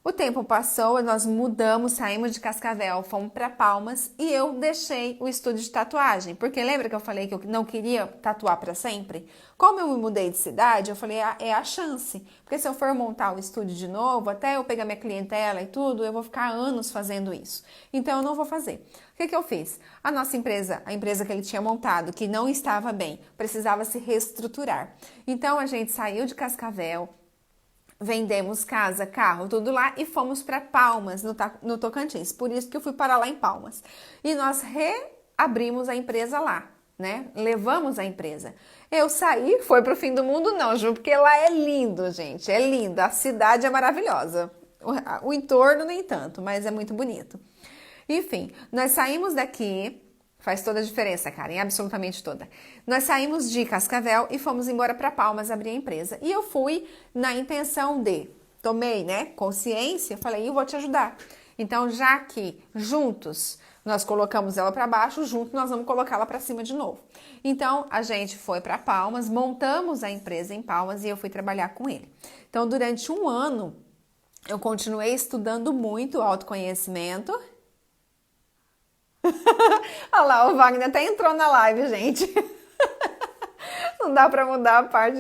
o tempo passou, nós mudamos, saímos de Cascavel, fomos para Palmas e eu deixei o estúdio de tatuagem. Porque lembra que eu falei que eu não queria tatuar para sempre? Como eu me mudei de cidade, eu falei, é a chance. Porque se eu for montar o estúdio de novo, até eu pegar minha clientela e tudo, eu vou ficar anos fazendo isso. Então eu não vou fazer. O que eu fiz? A nossa empresa, a empresa que ele tinha montado, que não estava bem, precisava se reestruturar. Então a gente saiu de Cascavel, vendemos casa, carro, tudo lá e fomos para Palmas, no Tocantins. Por isso que eu fui para lá em Palmas. E nós reabrimos a empresa lá, né? Levamos a empresa. Eu saí, foi pro fim do mundo não, Ju, porque lá é lindo, gente. É lindo, a cidade é maravilhosa. O entorno nem tanto, mas é muito bonito. Enfim, nós saímos daqui, faz toda a diferença, Karen, absolutamente toda. Nós saímos de Cascavel e fomos embora para Palmas abrir a empresa. E eu fui na intenção tomei, né, consciência, falei, eu vou te ajudar. Então, já que juntos nós colocamos ela para baixo, juntos nós vamos colocá-la para cima de novo. Então, a gente foi para Palmas, montamos a empresa em Palmas e eu fui trabalhar com ele. Então, durante um ano, eu continuei estudando muito autoconhecimento. Olha lá, o Wagner até entrou na live, gente. Não dá para mudar a parte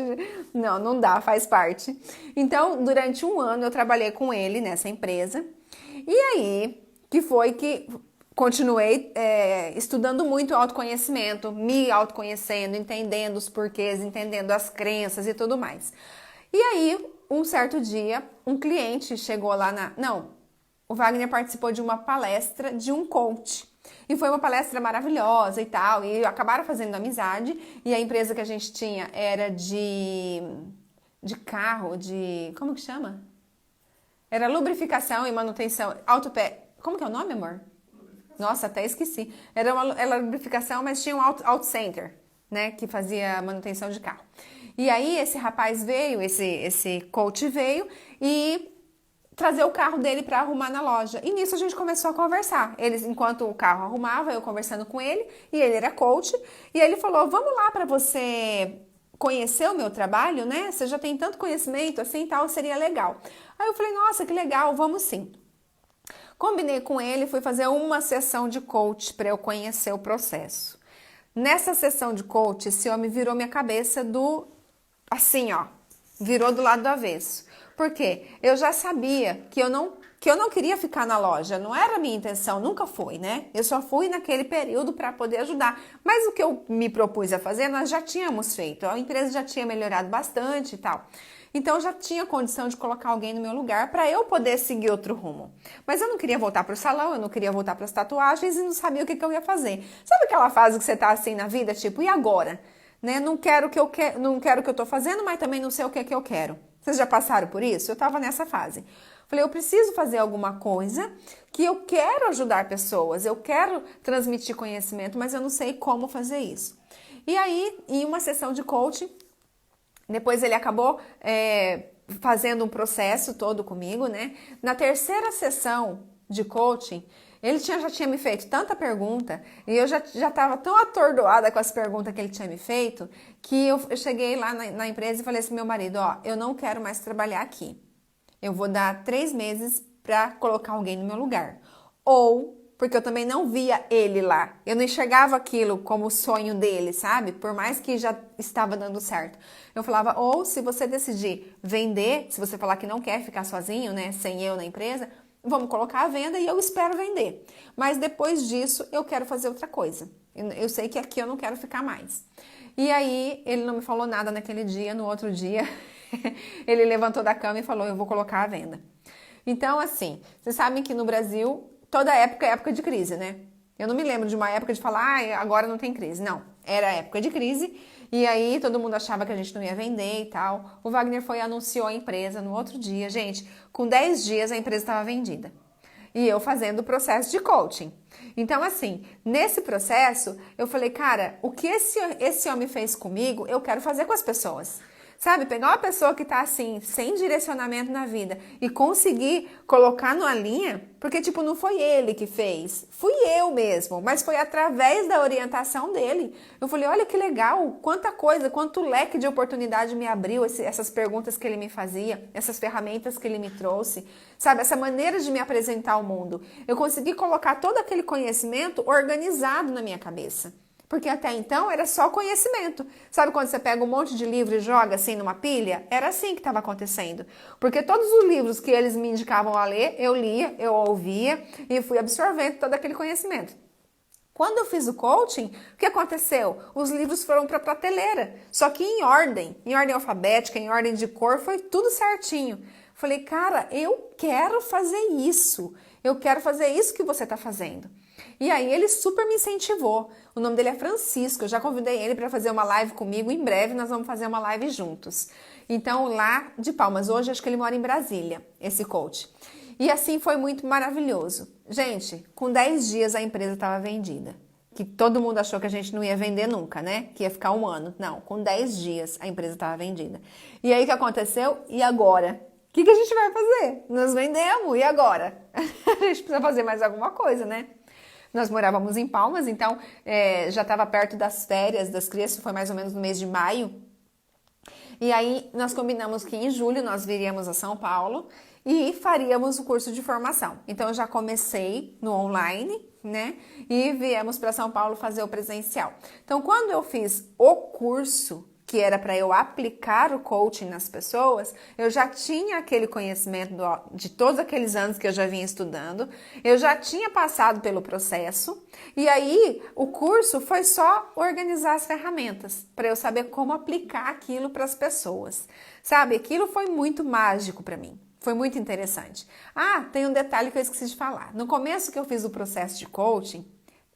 Não, não dá, faz parte. Então, durante um ano eu trabalhei com ele nessa empresa. E aí, que foi que continuei estudando muito autoconhecimento, me autoconhecendo, entendendo os porquês, entendendo as crenças e tudo mais. E aí, um certo dia, um cliente chegou lá na... Não, o Wagner participou de uma palestra de um coach. E foi uma palestra maravilhosa e tal. E acabaram fazendo amizade. E a empresa que a gente tinha era de carro, como que chama? Era lubrificação e manutenção. Como que é o nome, amor? Nossa, até esqueci. Era lubrificação, mas tinha um auto center, né? Que fazia manutenção de carro. E aí esse rapaz veio, esse coach veio e trazer o carro dele para arrumar na loja. E nisso a gente começou a conversar. Enquanto o carro arrumava, eu conversando com ele, e ele era coach, e ele falou: "Vamos lá para você conhecer o meu trabalho, né? Você já tem tanto conhecimento assim, tal, seria legal". Aí eu falei: "Nossa, que legal, vamos sim". Combinei com ele, fui fazer uma sessão de coach para eu conhecer o processo. Nessa sessão de coach, esse homem virou minha cabeça assim, ó, virou do lado do avesso. Por quê? Eu já sabia que eu não queria ficar na loja, não era a minha intenção, nunca foi, né? Eu só fui naquele período para poder ajudar. Mas o que eu me propus a fazer, nós já tínhamos feito, a empresa já tinha melhorado bastante e tal. Então, eu já tinha condição de colocar alguém no meu lugar para eu poder seguir outro rumo. Mas eu não queria voltar para o salão, eu não queria voltar para as tatuagens e não sabia o que eu ia fazer. Sabe aquela fase que você tá assim na vida, tipo, e agora? Né? Não quero não quero o que eu tô fazendo, mas também não sei o que eu quero. Vocês já passaram por isso? Eu tava nessa fase. Falei, eu preciso fazer alguma coisa que eu quero ajudar pessoas, eu quero transmitir conhecimento, mas eu não sei como fazer isso. E aí, em uma sessão de coaching, depois ele acabou fazendo um processo todo comigo, né? Na terceira sessão de coaching, ele já tinha me feito tanta pergunta e eu já estava tão atordoada com as perguntas que ele tinha me feito que eu cheguei lá na empresa e falei assim, meu marido, ó, eu não quero mais trabalhar aqui. Eu vou dar 3 meses para colocar alguém no meu lugar. Ou, porque eu também não via ele lá. Eu não enxergava aquilo como o sonho dele, sabe? Por mais que já estava dando certo. Eu falava, ou se você decidir vender, se você falar que não quer ficar sozinho, né, sem eu na empresa, vamos colocar a venda e eu espero vender. Mas depois disso, eu quero fazer outra coisa. Eu sei que aqui eu não quero ficar mais. E aí, ele não me falou nada naquele dia. No outro dia, ele levantou da cama e falou, eu vou colocar a venda. Então, assim, vocês sabem que no Brasil, toda época é época de crise, né? Eu não me lembro de uma época de falar, agora não tem crise. Não, era época de crise. E aí todo mundo achava que a gente não ia vender e tal. O Wagner foi e anunciou a empresa no outro dia. Gente, com 10 dias a empresa estava vendida. E eu fazendo o processo de coaching. Então, assim, nesse processo, eu falei, cara, o que esse homem fez comigo, eu quero fazer com as pessoas. Sabe, pegar uma pessoa que tá assim, sem direcionamento na vida e conseguir colocar numa linha, porque tipo, não foi ele que fez, fui eu mesmo, mas foi através da orientação dele. Eu falei, olha que legal, quanta coisa, quanto leque de oportunidade me abriu essas perguntas que ele me fazia, essas ferramentas que ele me trouxe, sabe, essa maneira de me apresentar ao mundo. Eu consegui colocar todo aquele conhecimento organizado na minha cabeça. Porque até então era só conhecimento. Sabe quando você pega um monte de livro e joga assim numa pilha? Era assim que estava acontecendo. Porque todos os livros que eles me indicavam a ler, eu lia, eu ouvia e fui absorvendo todo aquele conhecimento. Quando eu fiz o coaching, o que aconteceu? Os livros foram para a prateleira, só que em ordem alfabética, em ordem de cor, foi tudo certinho. Falei, cara, eu quero fazer isso. Eu quero fazer isso que você está fazendo. E aí ele super me incentivou. O nome dele é Francisco. Eu já convidei ele para fazer uma live comigo. Em breve nós vamos fazer uma live juntos. Então lá de Palmas, hoje acho que ele mora em Brasília, esse coach. E assim foi muito maravilhoso. Gente, com 10 dias a empresa estava vendida. Que todo mundo achou que a gente não ia vender nunca, né? Que ia ficar 1 ano. Não, com 10 dias a empresa estava vendida. E aí o que aconteceu? E agora? O que a gente vai fazer? Nós vendemos, e agora? A gente precisa fazer mais alguma coisa, né? Nós morávamos em Palmas, então já estava perto das férias das crianças, foi mais ou menos no mês de maio. E aí nós combinamos que em julho nós viríamos a São Paulo e faríamos o curso de formação. Então, eu já comecei no online, né? E viemos para São Paulo fazer o presencial. Então, quando eu fiz o curso, que era para eu aplicar o coaching nas pessoas, eu já tinha aquele conhecimento de todos aqueles anos que eu já vinha estudando, eu já tinha passado pelo processo, e aí o curso foi só organizar as ferramentas, para eu saber como aplicar aquilo para as pessoas. Sabe, aquilo foi muito mágico para mim. Foi muito interessante. Ah, tem um detalhe que eu esqueci de falar. No começo que eu fiz o processo de coaching,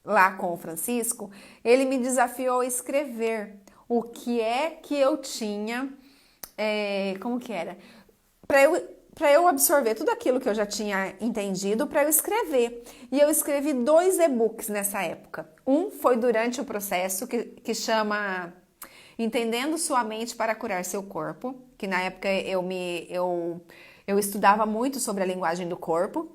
lá com o Francisco, ele me desafiou a escrever o que é que eu tinha, como que era? Para eu absorver tudo aquilo que eu já tinha entendido, para eu escrever. E eu escrevi 2 e-books nessa época. Um foi durante o processo, que chama Entendendo Sua Mente para Curar Seu Corpo, que na época eu estudava muito sobre a linguagem do corpo,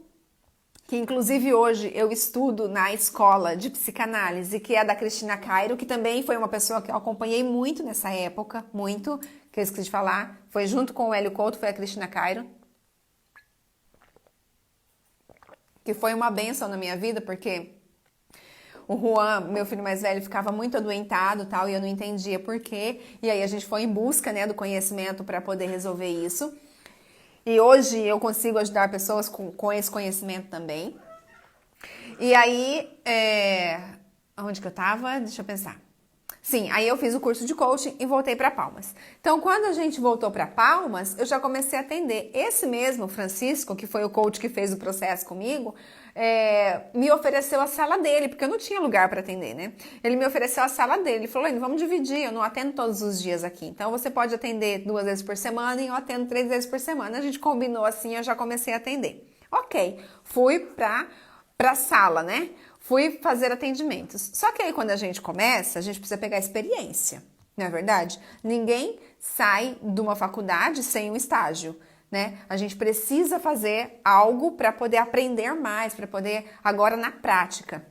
que inclusive hoje eu estudo na escola de psicanálise, que é da Cristina Cairo, que também foi uma pessoa que eu acompanhei muito nessa época, muito, que eu esqueci de falar, foi junto com o Hélio Couto, foi a Cristina Cairo, que foi uma bênção na minha vida, porque o Juan, meu filho mais velho, ficava muito adoentado, tal, e eu não entendia por quê, e aí a gente foi em busca, né, do conhecimento para poder resolver isso. E hoje eu consigo ajudar pessoas com esse conhecimento também. E aí, onde que eu tava? Deixa eu pensar. Sim, aí eu fiz o curso de coaching e voltei para Palmas. Então, quando a gente voltou para Palmas, eu já comecei a atender. Esse mesmo, Francisco, que foi o coach que fez o processo comigo, me ofereceu a sala dele, porque eu não tinha lugar para atender, né? Ele me ofereceu a sala dele. Ele falou, vamos dividir, eu não atendo todos os dias aqui. Então, você pode atender 2 vezes por semana e eu atendo 3 vezes por semana. A gente combinou assim, eu já comecei a atender. Ok, fui para a sala, né? Fui fazer atendimentos. Só que aí quando a gente começa, a gente precisa pegar experiência, não é verdade? Ninguém sai de uma faculdade sem um estágio, né? A gente precisa fazer algo para poder aprender mais, para poder agora na prática.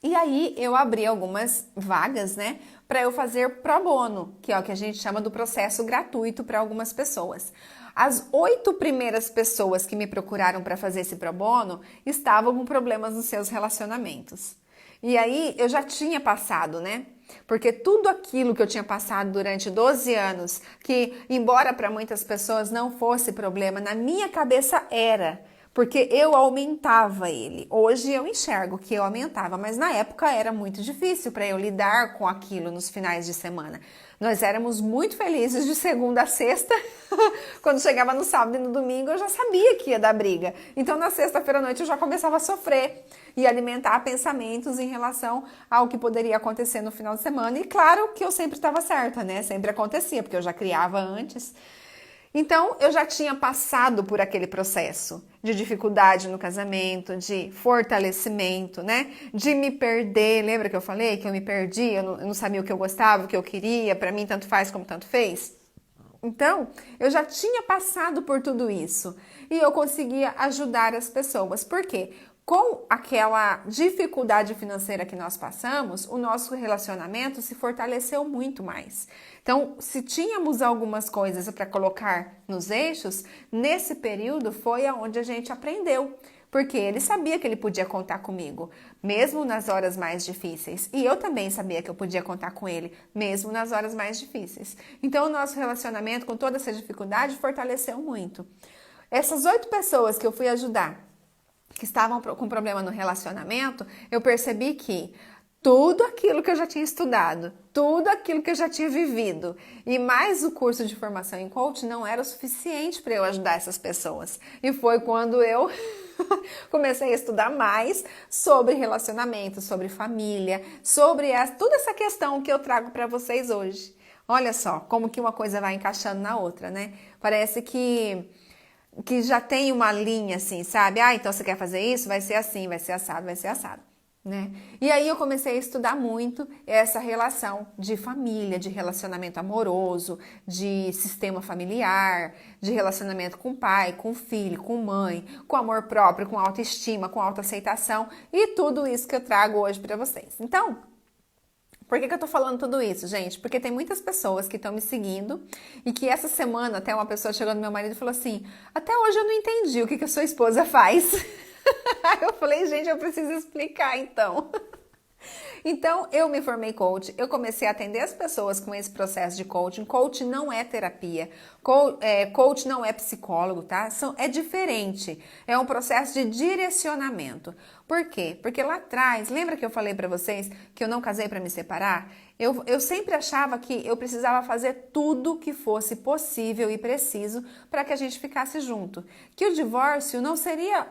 E aí eu abri algumas vagas, né, para eu fazer pro bono, que é o que a gente chama do processo gratuito para algumas pessoas. As 8 primeiras pessoas que me procuraram para fazer esse pro bono estavam com problemas nos seus relacionamentos. E aí eu já tinha passado, né? Porque tudo aquilo que eu tinha passado durante 12 anos, que embora para muitas pessoas não fosse problema, na minha cabeça era. Porque eu aumentava ele. Hoje eu enxergo que eu aumentava, mas na época era muito difícil para eu lidar com aquilo nos finais de semana. Nós éramos muito felizes de segunda a sexta. Quando chegava no sábado e no domingo, eu já sabia que ia dar briga. Então, na sexta-feira à noite, eu já começava a sofrer e alimentar pensamentos em relação ao que poderia acontecer no final de semana. E claro que eu sempre estava certa, né? Sempre acontecia, porque eu já criava antes. Então, eu já tinha passado por aquele processo de dificuldade no casamento, de fortalecimento, né? De me perder. Lembra que eu falei que eu me perdi? Eu não sabia o que eu gostava, o que eu queria. Para mim, tanto faz como tanto fez. Então, eu já tinha passado por tudo isso. E eu conseguia ajudar as pessoas. Por quê? Com aquela dificuldade financeira que nós passamos, o nosso relacionamento se fortaleceu muito mais. Então, se tínhamos algumas coisas para colocar nos eixos, nesse período foi aonde a gente aprendeu. Porque ele sabia que ele podia contar comigo, mesmo nas horas mais difíceis. E eu também sabia que eu podia contar com ele, mesmo nas horas mais difíceis. Então, o nosso relacionamento, com toda essa dificuldade, fortaleceu muito. Essas 8 pessoas que eu fui ajudar, que estavam com problema no relacionamento, eu percebi que tudo aquilo que eu já tinha estudado, tudo aquilo que eu já tinha vivido e mais o curso de formação em coaching não era o suficiente para eu ajudar essas pessoas. E foi quando eu comecei a estudar mais sobre relacionamento, sobre família, sobre toda essa questão que eu trago para vocês hoje. Olha só como que uma coisa vai encaixando na outra, né? Parece que já tem uma linha assim, sabe? Ah, então você quer fazer isso? Vai ser assim, vai ser assado, vai ser assado, né? E aí eu comecei a estudar muito essa relação de família, de relacionamento amoroso, de sistema familiar, de relacionamento com pai, com filho, com mãe, com amor próprio, com autoestima, com autoaceitação e tudo isso que eu trago hoje para vocês. Então, Por que eu tô falando tudo isso, gente? Porque tem muitas pessoas que estão me seguindo e que essa semana até uma pessoa chegou no meu marido e falou assim: até hoje eu não entendi o que a sua esposa faz. Eu falei, gente, eu preciso explicar então. Então, eu me formei coach, eu comecei a atender as pessoas com esse processo de coaching. Coach não é terapia, coach não é psicólogo, tá? É diferente, é um processo de direcionamento. Por quê? Porque lá atrás, lembra que eu falei pra vocês que eu não casei pra me separar? Eu sempre achava que eu precisava fazer tudo que fosse possível e preciso para que a gente ficasse junto. Que o divórcio não seria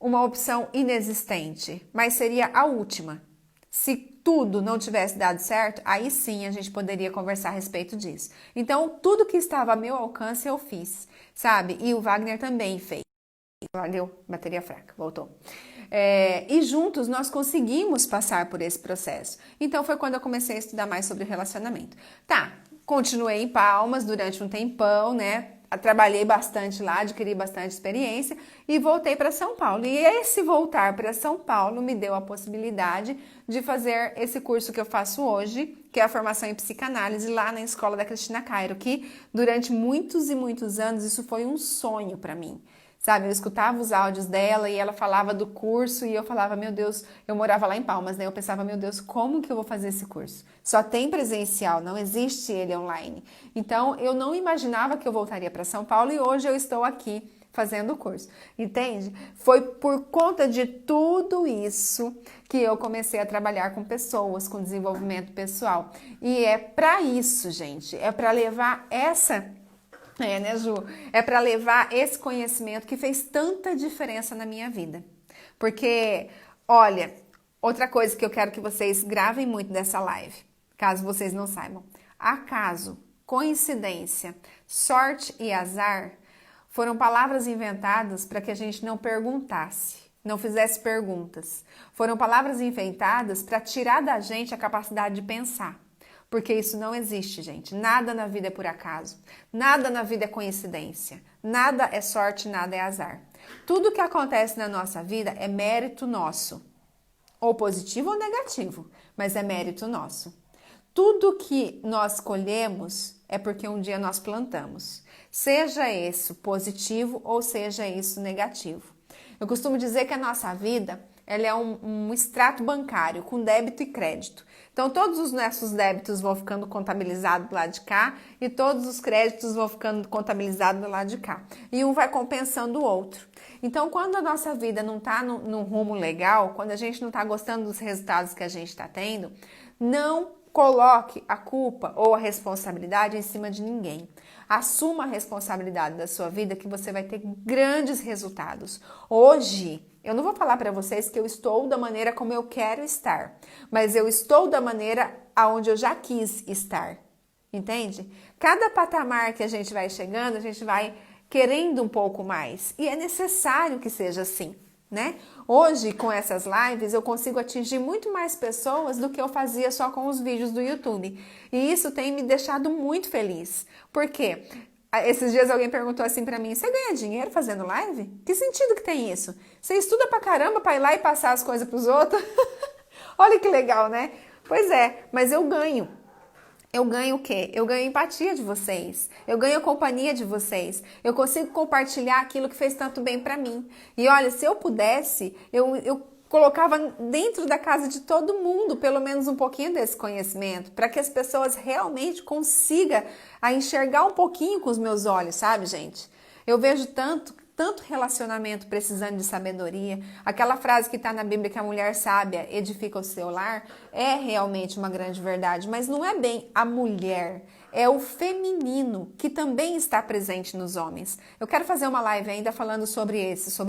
uma opção inexistente, mas seria a última. Se tudo não tivesse dado certo, aí sim a gente poderia conversar a respeito disso. Então, tudo que estava a meu alcance eu fiz, sabe? E o Wagner também fez. Valeu, bateria fraca, voltou. E juntos nós conseguimos passar por esse processo. Então foi quando eu comecei a estudar mais sobre relacionamento. Tá, continuei em Palmas durante um tempão, né? Trabalhei bastante lá, adquiri bastante experiência e voltei para São Paulo. E esse voltar para São Paulo me deu a possibilidade de fazer esse curso que eu faço hoje, que é a formação em psicanálise lá na escola da Cristina Cairo, que durante muitos e muitos anos isso foi um sonho para mim. Sabe, eu escutava os áudios dela e ela falava do curso e eu falava, meu Deus, eu morava lá em Palmas, né? Eu pensava, meu Deus, como que eu vou fazer esse curso? Só tem presencial, não existe ele online. Então, eu não imaginava que eu voltaria para São Paulo e hoje eu estou aqui fazendo o curso, entende? Foi por conta de tudo isso que eu comecei a trabalhar com pessoas, com desenvolvimento pessoal. E é para isso, gente, é para levar né, Ju? É para levar esse conhecimento que fez tanta diferença na minha vida. Porque, olha, outra coisa que eu quero que vocês gravem muito dessa live, caso vocês não saibam. Acaso, coincidência, sorte e azar foram palavras inventadas para que a gente não perguntasse, não fizesse perguntas. Foram palavras inventadas para tirar da gente a capacidade de pensar. Porque isso não existe, gente. Nada na vida é por acaso. Nada na vida é coincidência. Nada é sorte, nada é azar. Tudo que acontece na nossa vida é mérito nosso. Ou positivo ou negativo, mas é mérito nosso. Tudo que nós colhemos é porque um dia nós plantamos. Seja isso positivo ou seja isso negativo. Eu costumo dizer que a nossa vida ela é um extrato bancário com débito e crédito. Então, todos os nossos débitos vão ficando contabilizados do lado de cá e todos os créditos vão ficando contabilizados do lado de cá. E um vai compensando o outro. Então, quando a nossa vida não está num rumo legal, quando a gente não está gostando dos resultados que a gente está tendo, não coloque a culpa ou a responsabilidade em cima de ninguém. Assuma a responsabilidade da sua vida que você vai ter grandes resultados. Hoje, eu não vou falar para vocês que eu estou da maneira como eu quero estar, mas eu estou da maneira aonde eu já quis estar, entende? Cada patamar que a gente vai chegando, a gente vai querendo um pouco mais e é necessário que seja assim, né? Hoje, com essas lives, eu consigo atingir muito mais pessoas do que eu fazia só com os vídeos do YouTube e isso tem me deixado muito feliz. Por quê? Esses dias alguém perguntou assim pra mim, você ganha dinheiro fazendo live? Que sentido que tem isso? Você estuda pra caramba pra ir lá e passar as coisas pros outros? Olha que legal, né? Pois é, mas eu ganho. Eu ganho o quê? Eu ganho empatia de vocês. Eu ganho a companhia de vocês. Eu consigo compartilhar aquilo que fez tanto bem pra mim. E olha, se eu pudesse, eu colocava dentro da casa de todo mundo pelo menos um pouquinho desse conhecimento, para que as pessoas realmente consigam enxergar um pouquinho com os meus olhos, sabe, gente? Eu vejo tanto relacionamento precisando de sabedoria. Aquela frase que está na Bíblia que a mulher sábia edifica o seu lar é realmente uma grande verdade, mas não é bem a mulher, é o feminino que também está presente nos homens. Eu quero fazer uma live ainda falando sobre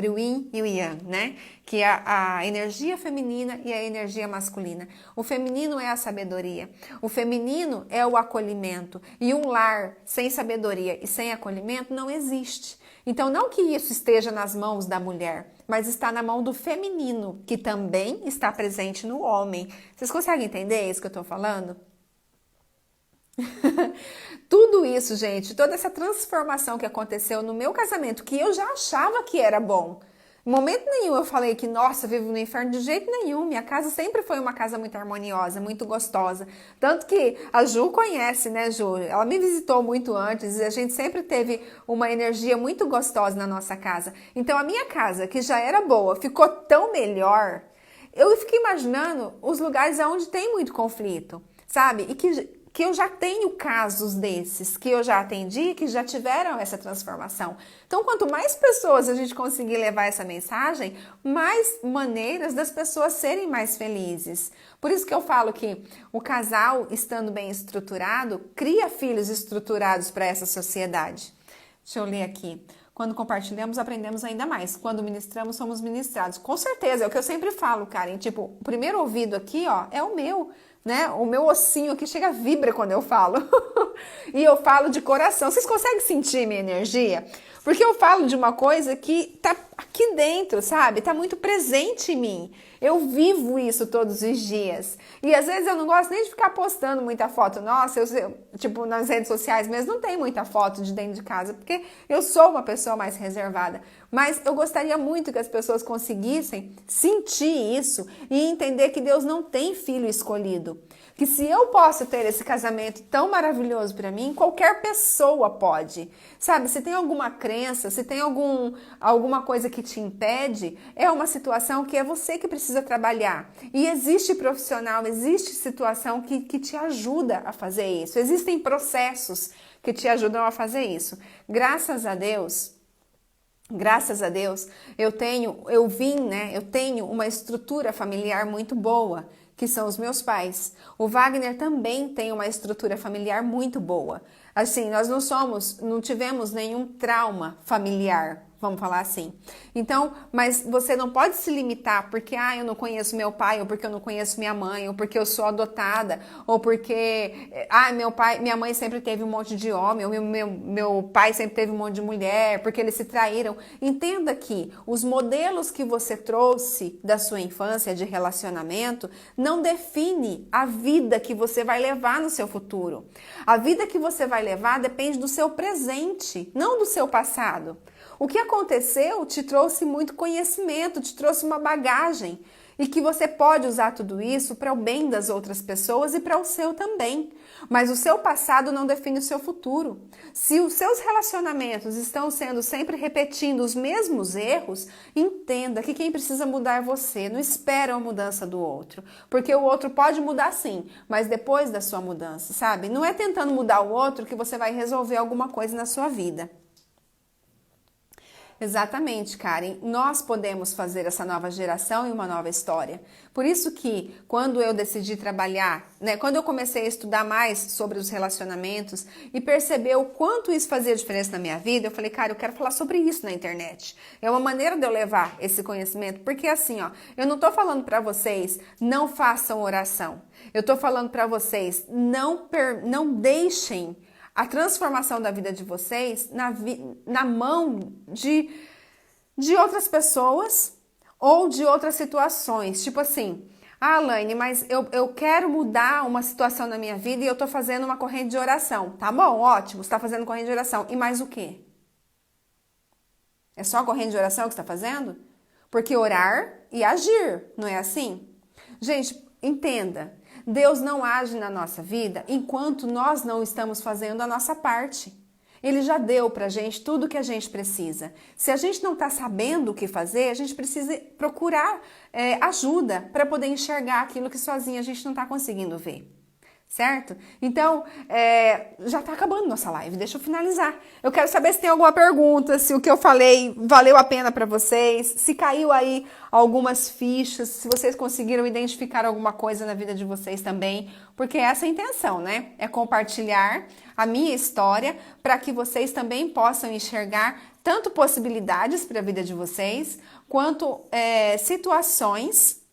o yin e o yang, né? Que é a energia feminina e a energia masculina. O feminino é a sabedoria, o feminino é o acolhimento e um lar sem sabedoria e sem acolhimento não existe. Então, não que isso esteja nas mãos da mulher, mas está na mão do feminino, que também está presente no homem. Vocês conseguem entender isso que eu estou falando? Tudo isso, gente, toda essa transformação que aconteceu no meu casamento, que eu já achava que era bom. Em momento nenhum eu falei que, nossa, vivo no inferno, de jeito nenhum. Minha casa sempre foi uma casa muito harmoniosa, muito gostosa. Tanto que a Ju conhece, né, Ju? Ela me visitou muito antes e a gente sempre teve uma energia muito gostosa na nossa casa. Então a minha casa, que já era boa, ficou tão melhor. Eu fiquei imaginando os lugares onde tem muito conflito, sabe? E que eu já tenho casos desses, que eu já atendi, que já tiveram essa transformação. Então, quanto mais pessoas a gente conseguir levar essa mensagem, mais maneiras das pessoas serem mais felizes. Por isso que eu falo que o casal, estando bem estruturado, cria filhos estruturados para essa sociedade. Deixa eu ler aqui. Quando compartilhamos, aprendemos ainda mais. Quando ministramos, somos ministrados. Com certeza, é o que eu sempre falo, Karen. Tipo, o primeiro ouvido aqui, ó, é o meu. Né? O meu ossinho aqui chega, vibra quando eu falo. E eu falo de coração. Vocês conseguem sentir minha energia? Porque eu falo de uma coisa que tá aqui dentro, sabe? Tá muito presente em mim. Eu vivo isso todos os dias. E às vezes eu não gosto nem de ficar postando muita foto. Nossa, tipo, nas redes sociais mesmo não tem muita foto de dentro de casa, porque eu sou uma pessoa mais reservada. Mas eu gostaria muito que as pessoas conseguissem sentir isso e entender que Deus não tem filho escolhido. Que se eu posso ter esse casamento tão maravilhoso para mim, qualquer pessoa pode. Sabe, se tem alguma crença, se tem alguma coisa que te impede, é uma situação que é você que precisa trabalhar. E existe profissional, existe situação que te ajuda a fazer isso. Existem processos que te ajudam a fazer isso. Graças a Deus, eu tenho uma estrutura familiar muito boa, que são os meus pais. O Wagner também tem uma estrutura familiar muito boa. Assim, nós não tivemos nenhum trauma familiar, vamos falar assim. Então, mas você não pode se limitar porque, eu não conheço meu pai, ou porque eu não conheço minha mãe, ou porque eu sou adotada, ou porque, minha mãe sempre teve um monte de homem, ou meu pai sempre teve um monte de mulher, porque eles se traíram. Entenda que os modelos que você trouxe da sua infância de relacionamento não define a vida que você vai levar no seu futuro. A vida que você vai levar depende do seu presente, não do seu passado. O que aconteceu te trouxe muito conhecimento, te trouxe uma bagagem e que você pode usar tudo isso para o bem das outras pessoas e para o seu também. Mas o seu passado não define o seu futuro. Se os seus relacionamentos estão sendo sempre repetindo os mesmos erros, entenda que quem precisa mudar é você. Não espera a mudança do outro, porque o outro pode mudar sim, mas depois da sua mudança, sabe? Não é tentando mudar o outro que você vai resolver alguma coisa na sua vida. Exatamente, Karen. Nós podemos fazer essa nova geração e uma nova história. Por isso que, quando eu decidi trabalhar, quando eu comecei a estudar mais sobre os relacionamentos e perceber o quanto isso fazia diferença na minha vida, eu falei, cara, eu quero falar sobre isso na internet. É uma maneira de eu levar esse conhecimento, porque assim, eu não tô falando para vocês, não façam oração. Eu tô falando para vocês, não deixem a transformação da vida de vocês na mão de outras pessoas ou de outras situações. Tipo assim, Laine, mas eu quero mudar uma situação na minha vida e eu tô fazendo uma corrente de oração. Tá bom, ótimo, você tá fazendo corrente de oração. E mais o quê? É só a corrente de oração que você tá fazendo? Porque orar e agir, não é assim? Gente, entenda. Deus não age na nossa vida enquanto nós não estamos fazendo a nossa parte. Ele já deu pra gente tudo o que a gente precisa. Se a gente não está sabendo o que fazer, a gente precisa procurar ajuda para poder enxergar aquilo que sozinha a gente não está conseguindo ver. Certo? Então, já está acabando nossa live, deixa eu finalizar. Eu quero saber se tem alguma pergunta, se o que eu falei valeu a pena para vocês, se caiu aí algumas fichas, se vocês conseguiram identificar alguma coisa na vida de vocês também, porque essa é a intenção, né? É compartilhar a minha história para que vocês também possam enxergar tanto possibilidades para a vida de vocês, quanto situações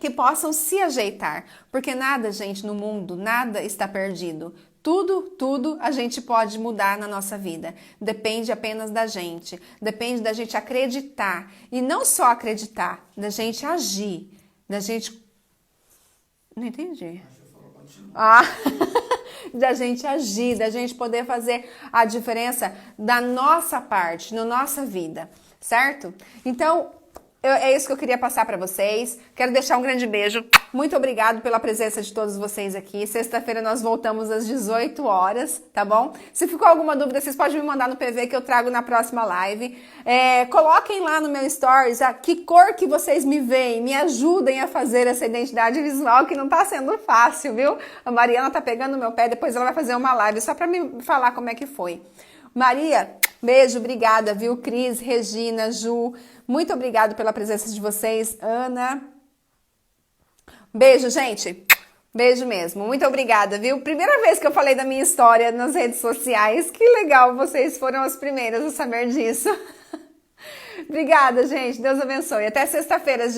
que possam se ajeitar, porque nada, gente, no mundo, nada está perdido. Tudo a gente pode mudar na nossa vida. Depende apenas da gente. Depende da gente acreditar. E não só acreditar, da gente agir. Da gente... Não entendi. Da gente agir, da gente poder fazer a diferença da nossa parte, na nossa vida. certo? Então, é isso que eu queria passar para vocês. Quero deixar um grande beijo. Muito obrigado pela presença de todos vocês aqui. Sexta-feira nós voltamos às 18 horas, tá bom? Se ficou alguma dúvida, vocês podem me mandar no PV que eu trago na próxima live. Coloquem lá no meu stories que cor que vocês me veem. Me ajudem a fazer essa identidade visual, que não tá sendo fácil, viu? A Mariana tá pegando no meu pé, depois ela vai fazer uma live só para me falar como é que foi. Maria, beijo, obrigada, viu? Cris, Regina, Ju, muito obrigado pela presença de vocês. Ana, beijo, gente. Beijo mesmo. Muito obrigada, viu? Primeira vez que eu falei da minha história nas redes sociais. Que legal, vocês foram as primeiras a saber disso. Obrigada, gente. Deus abençoe. Até sexta-feira, às